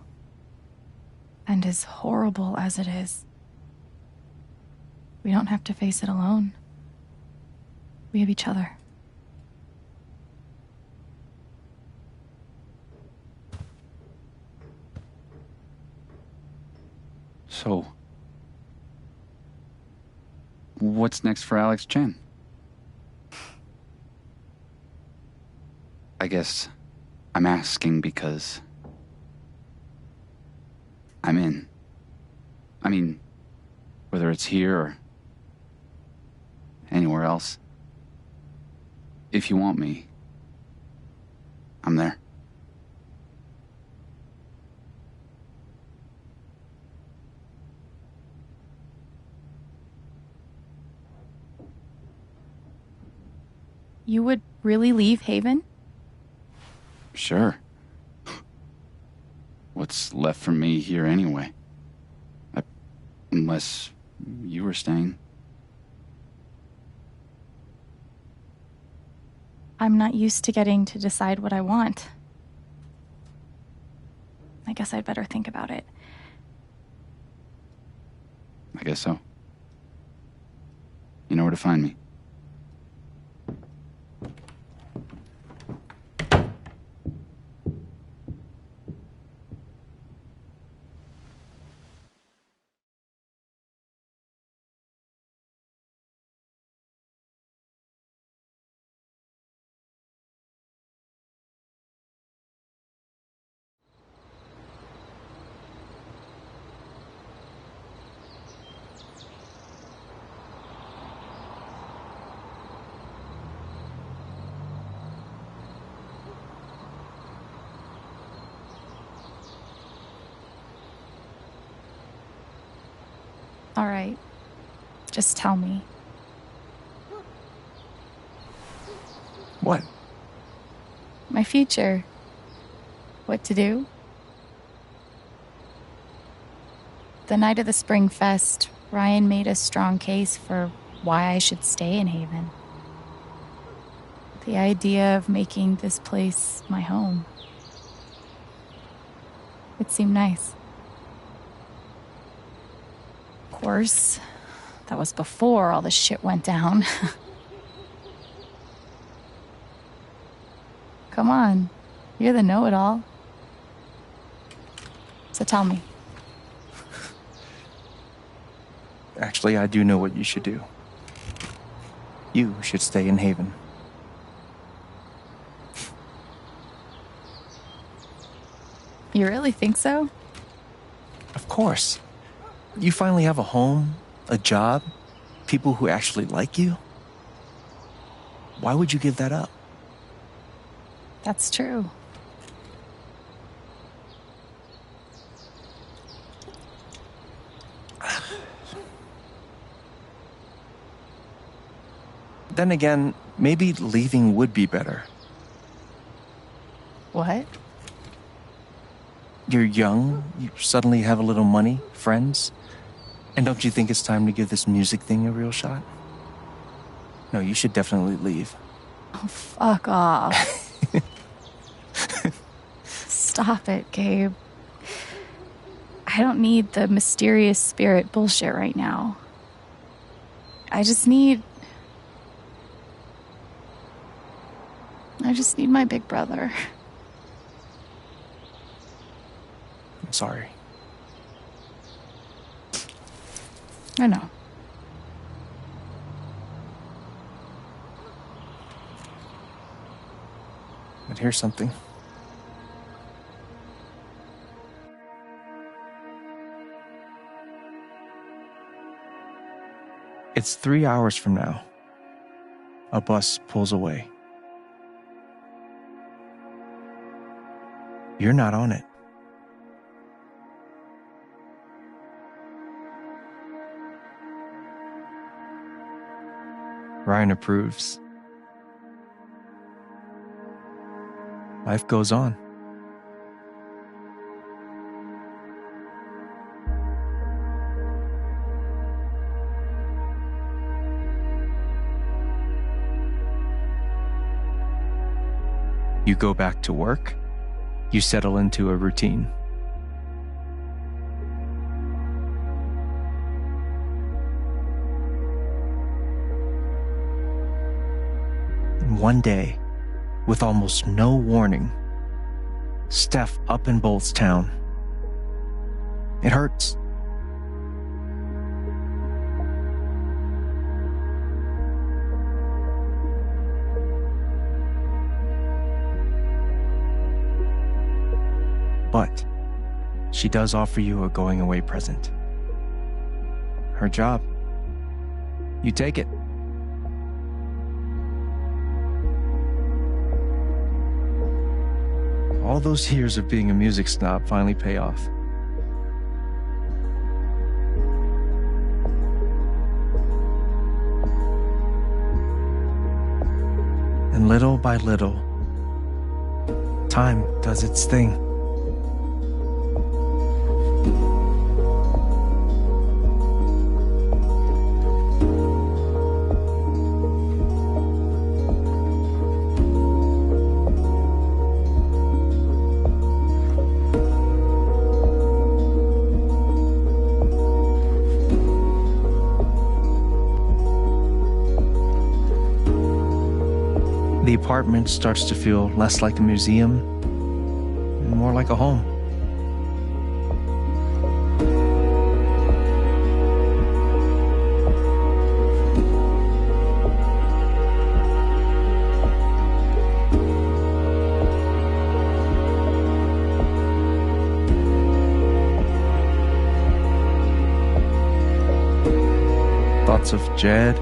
S2: And as horrible as it is, we don't have to face it alone. We have each other.
S18: So, what's next for Alex Chen? I guess I'm asking because I'm in. I mean, whether it's here or anywhere else. If you want me, I'm there.
S2: You would really leave Haven?
S18: Sure. What's left for me here anyway? Unless you were staying.
S2: I'm not used to getting to decide what I want. I guess I'd better think about it.
S18: I guess so. You know where to find me.
S2: All right. Just tell me.
S5: What?
S2: My future. What to do? The night of the Spring Fest, Ryan made a strong case for why I should stay in Haven. The idea of making this place my home. It seemed nice. Of course, that was before all the shit went down. Come on, you're the know-it-all. So tell me.
S5: Actually, I do know what you should do. You should stay in Haven.
S2: You really think so?
S5: Of course. You finally have a home, a job, people who actually like you. Why would you give that up?
S2: That's true.
S5: Then again, maybe leaving would be better.
S2: What?
S5: You're young, you suddenly have a little money, friends, and don't you think it's time to give this music thing a real shot? No, you should definitely leave.
S2: Oh, fuck off. Stop it, Gabe. I don't need the mysterious spirit bullshit right now. I just need my big brother.
S5: I'm sorry.
S2: I know.
S5: But here's something. It's 3 hours from now. A bus pulls away. You're not on it. Ryan approves. Life goes on. You go back to work. You settle into a routine. And one day, with almost no warning, Steph up and bolts town. It hurts. But she does offer you a going away present. Her job. You take it. All those years of being a music snob finally pay off. And little by little, time does its thing. The apartment starts to feel less like a museum and more like a home. Thoughts of Jed,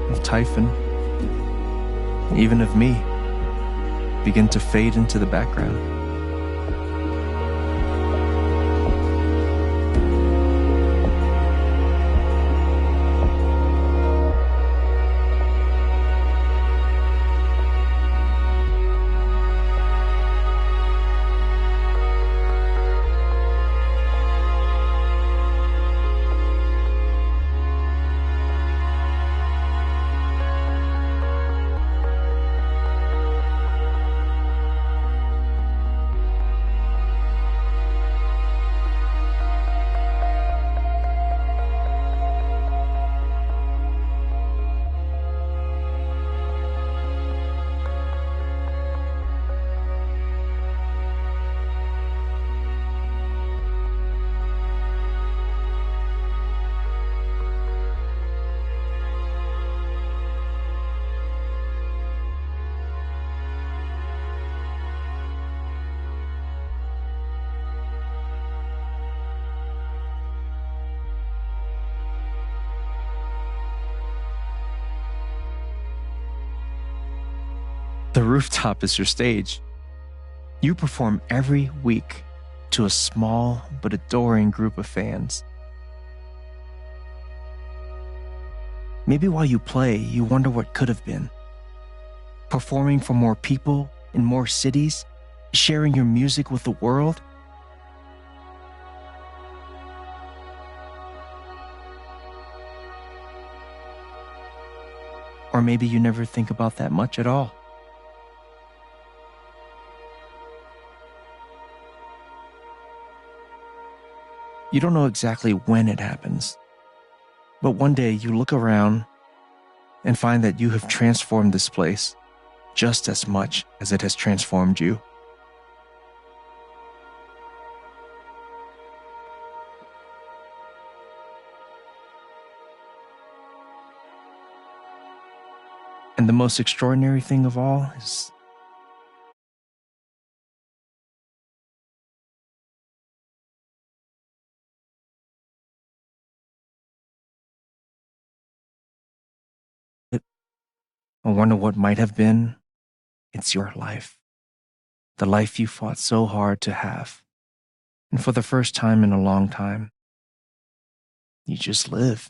S5: of Typhon, even of me, begin to fade into the background. The rooftop is your stage. You perform every week to a small but adoring group of fans. Maybe while you play, you wonder what could have been. Performing for more people in more cities, sharing your music with the world. Or maybe you never think about that much at all. You don't know exactly when it happens, but one day you look around and find that you have transformed this place just as much as it has transformed you. And the most extraordinary thing of all is I wonder what might have been. It's your life. The life you fought so hard to have. And for the first time in a long time, you just live.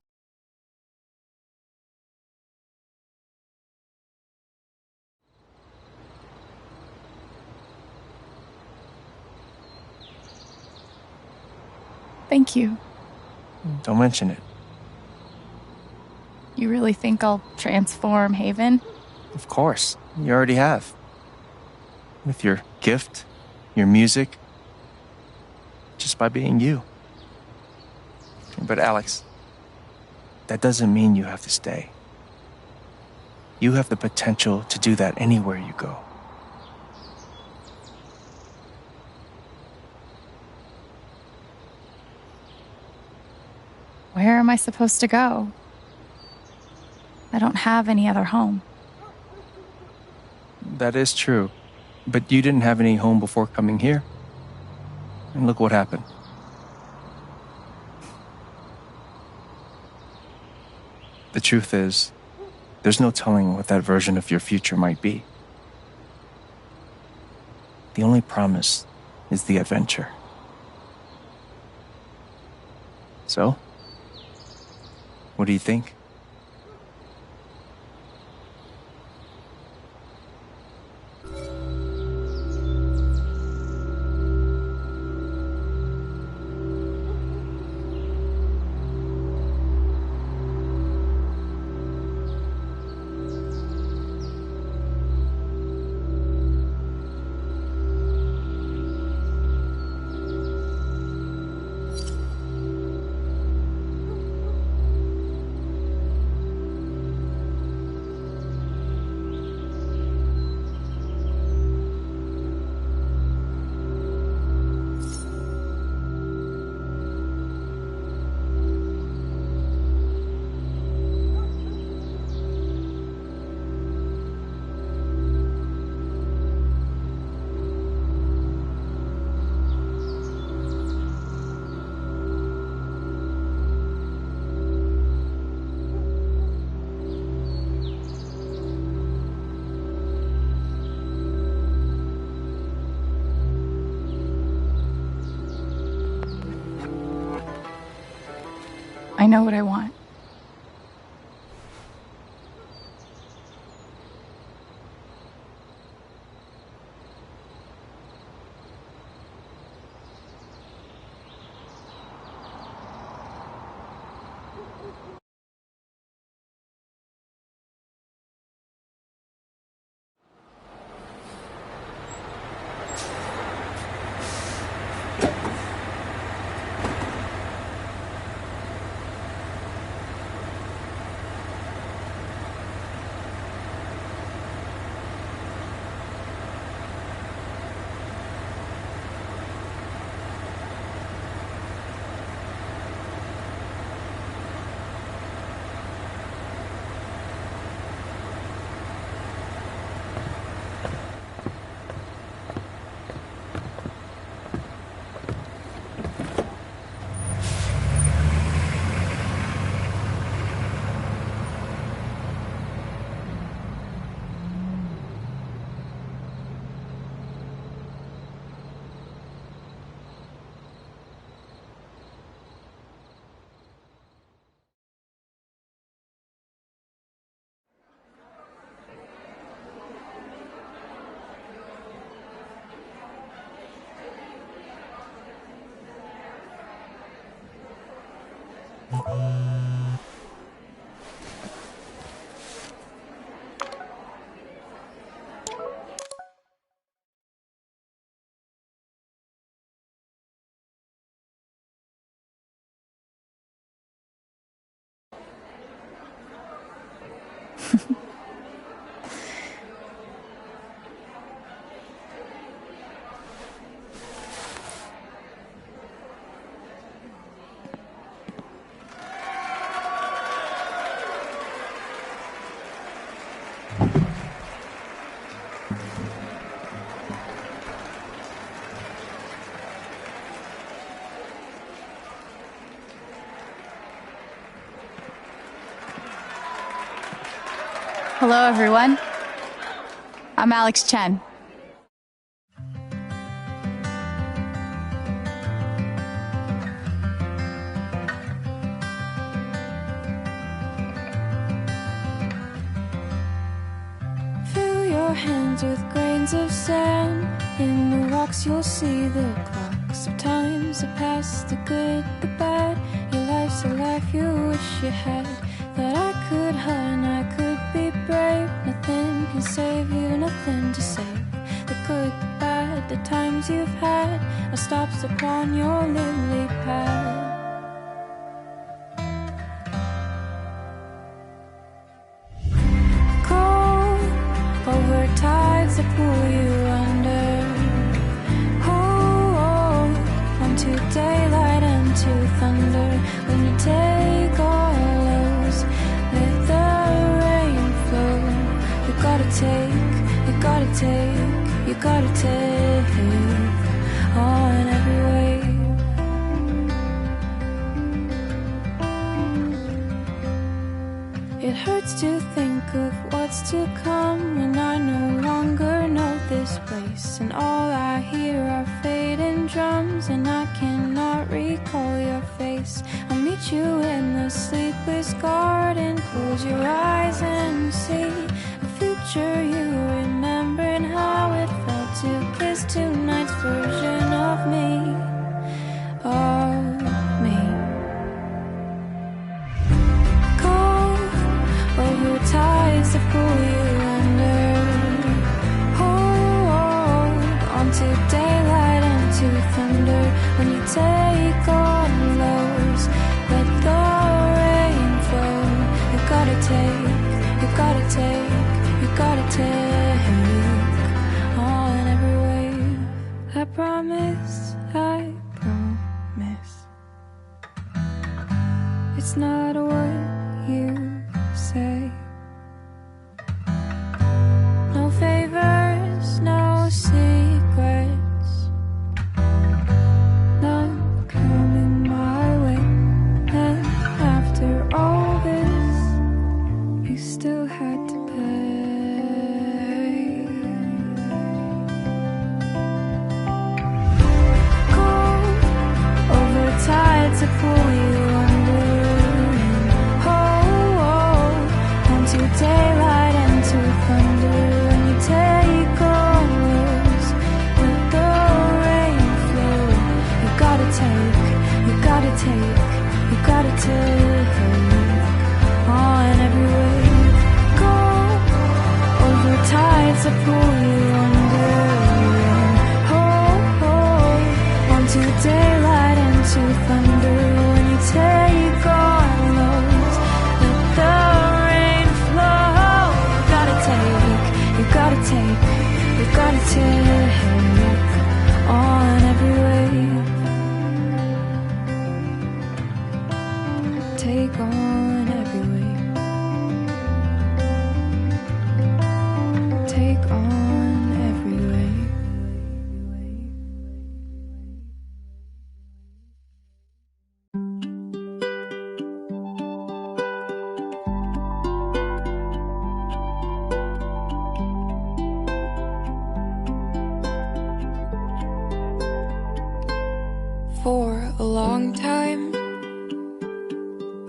S2: Thank you.
S5: Don't mention it.
S2: You really think I'll transform Haven?
S5: Of course. You already have. With your gift, your music, just by being you. But Alex, that doesn't mean you have to stay. You have the potential to do that anywhere you go.
S2: Where am I supposed to go? I don't have any other home.
S5: That is true. But you didn't have any home before coming here. And look what happened. The truth is, there's no telling what that version of your future might be. The only promise is the adventure. So, what do you think?
S2: I know what I want. Hello, everyone. I'm Alex Chen.
S10: Fill your hands with grains of sand. In the rocks you'll see the clocks of time times, the past, the good, the bad. Your life's a life you wish you had. That I could hide and I could be brave. Nothing can save you, nothing to save. The good, the bad, the times you've had are stops upon your lily pad. Cold over tides that pull you under. Hold onto daylight and to thunder. When you take all those, let the rain flow. You gotta take, you gotta take, you gotta take on every wave. It hurts to think of what's to come when I no longer know this place. And all I hear are fading drums, and I cannot recall your face. I'll meet you in the sleepless garden. Close your eyes and see a future you remember, and how it felt to kiss tonight's version of me. Of me. Over tides that pull you under. Hold onto daylight and to thunder. When you take on lows, let the rain flow. You gotta take, you gotta take, you gotta take on every wave. I promise, I promise. It's not what you say. No favors, no secrets, none coming my way. And after all this, you still had to pay. Cold over tides that pull you under. To daylight and to thunder. When you take on those, let the rain flow. You gotta take, you gotta take, you gotta take on every wave. Go over tides that pull you under. Hold onto daylight and to thunder. When you take on those, let the you gotta take, you gotta take on every wave. Take on every wave. Take on every wave. For a long time,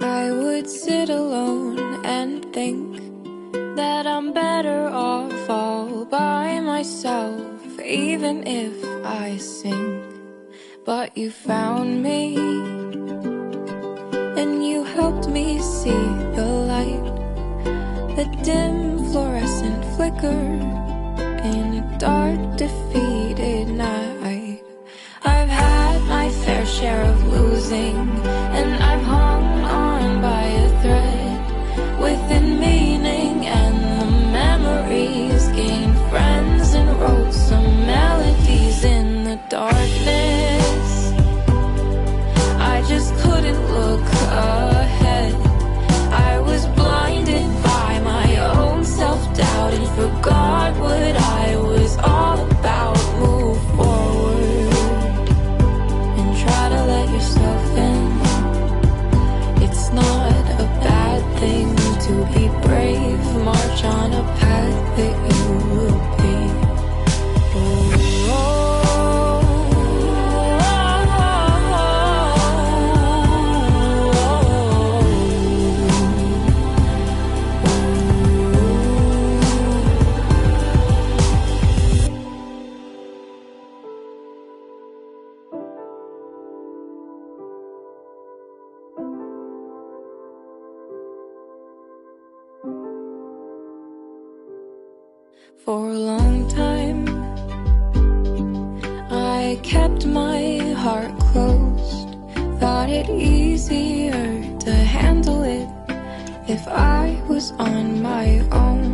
S10: I would sit alone and think that I'm better off all by myself, even if I sink. But you found me, and you helped me see the light, the dim fluorescent flicker in a dark, defeated night. I've had my fair share of losing, and I've hung on by a thread within meaning, and the memories gained friends and wrote some melodies in the darkness. I just couldn't look ahead. I was blinded by my own self-doubt and forgot what I was all about. Move forward and try to let yourself in. It's not a bad thing to be brave. March on a path that you will be. For a long time, I kept my heart closed. Thought it easier to handle it if I was on my own.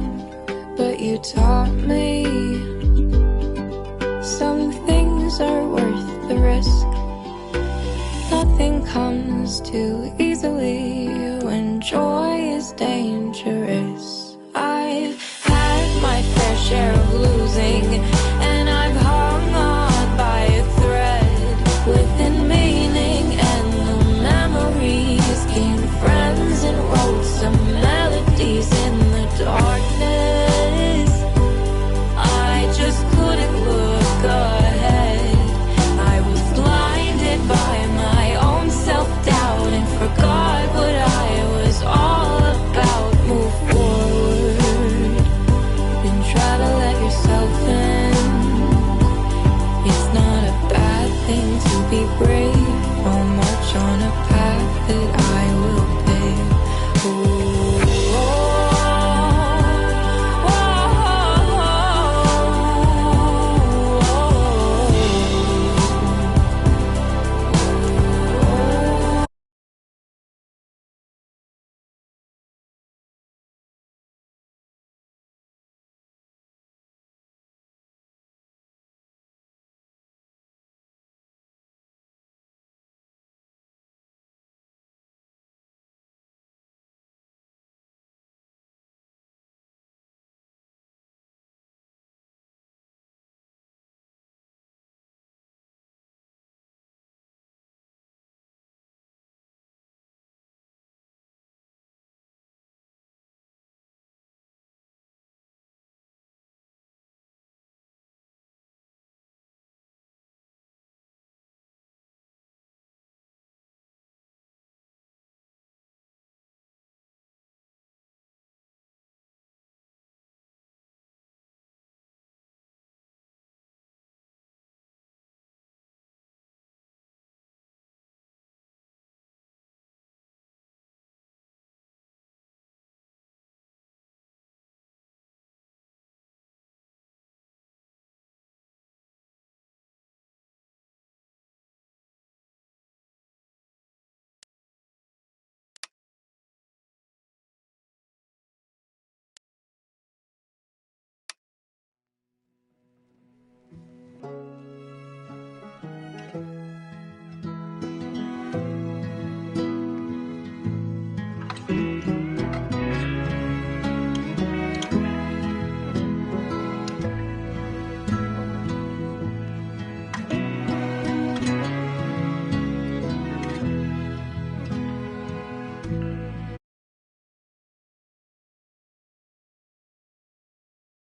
S10: But you taught me some things are worth the risk. Nothing comes too easily when joy is dangerous. I've had my fair share of losing, and I've hung on by a thread within meaning and the memories. Gained friends and wrote some melodies in the dark.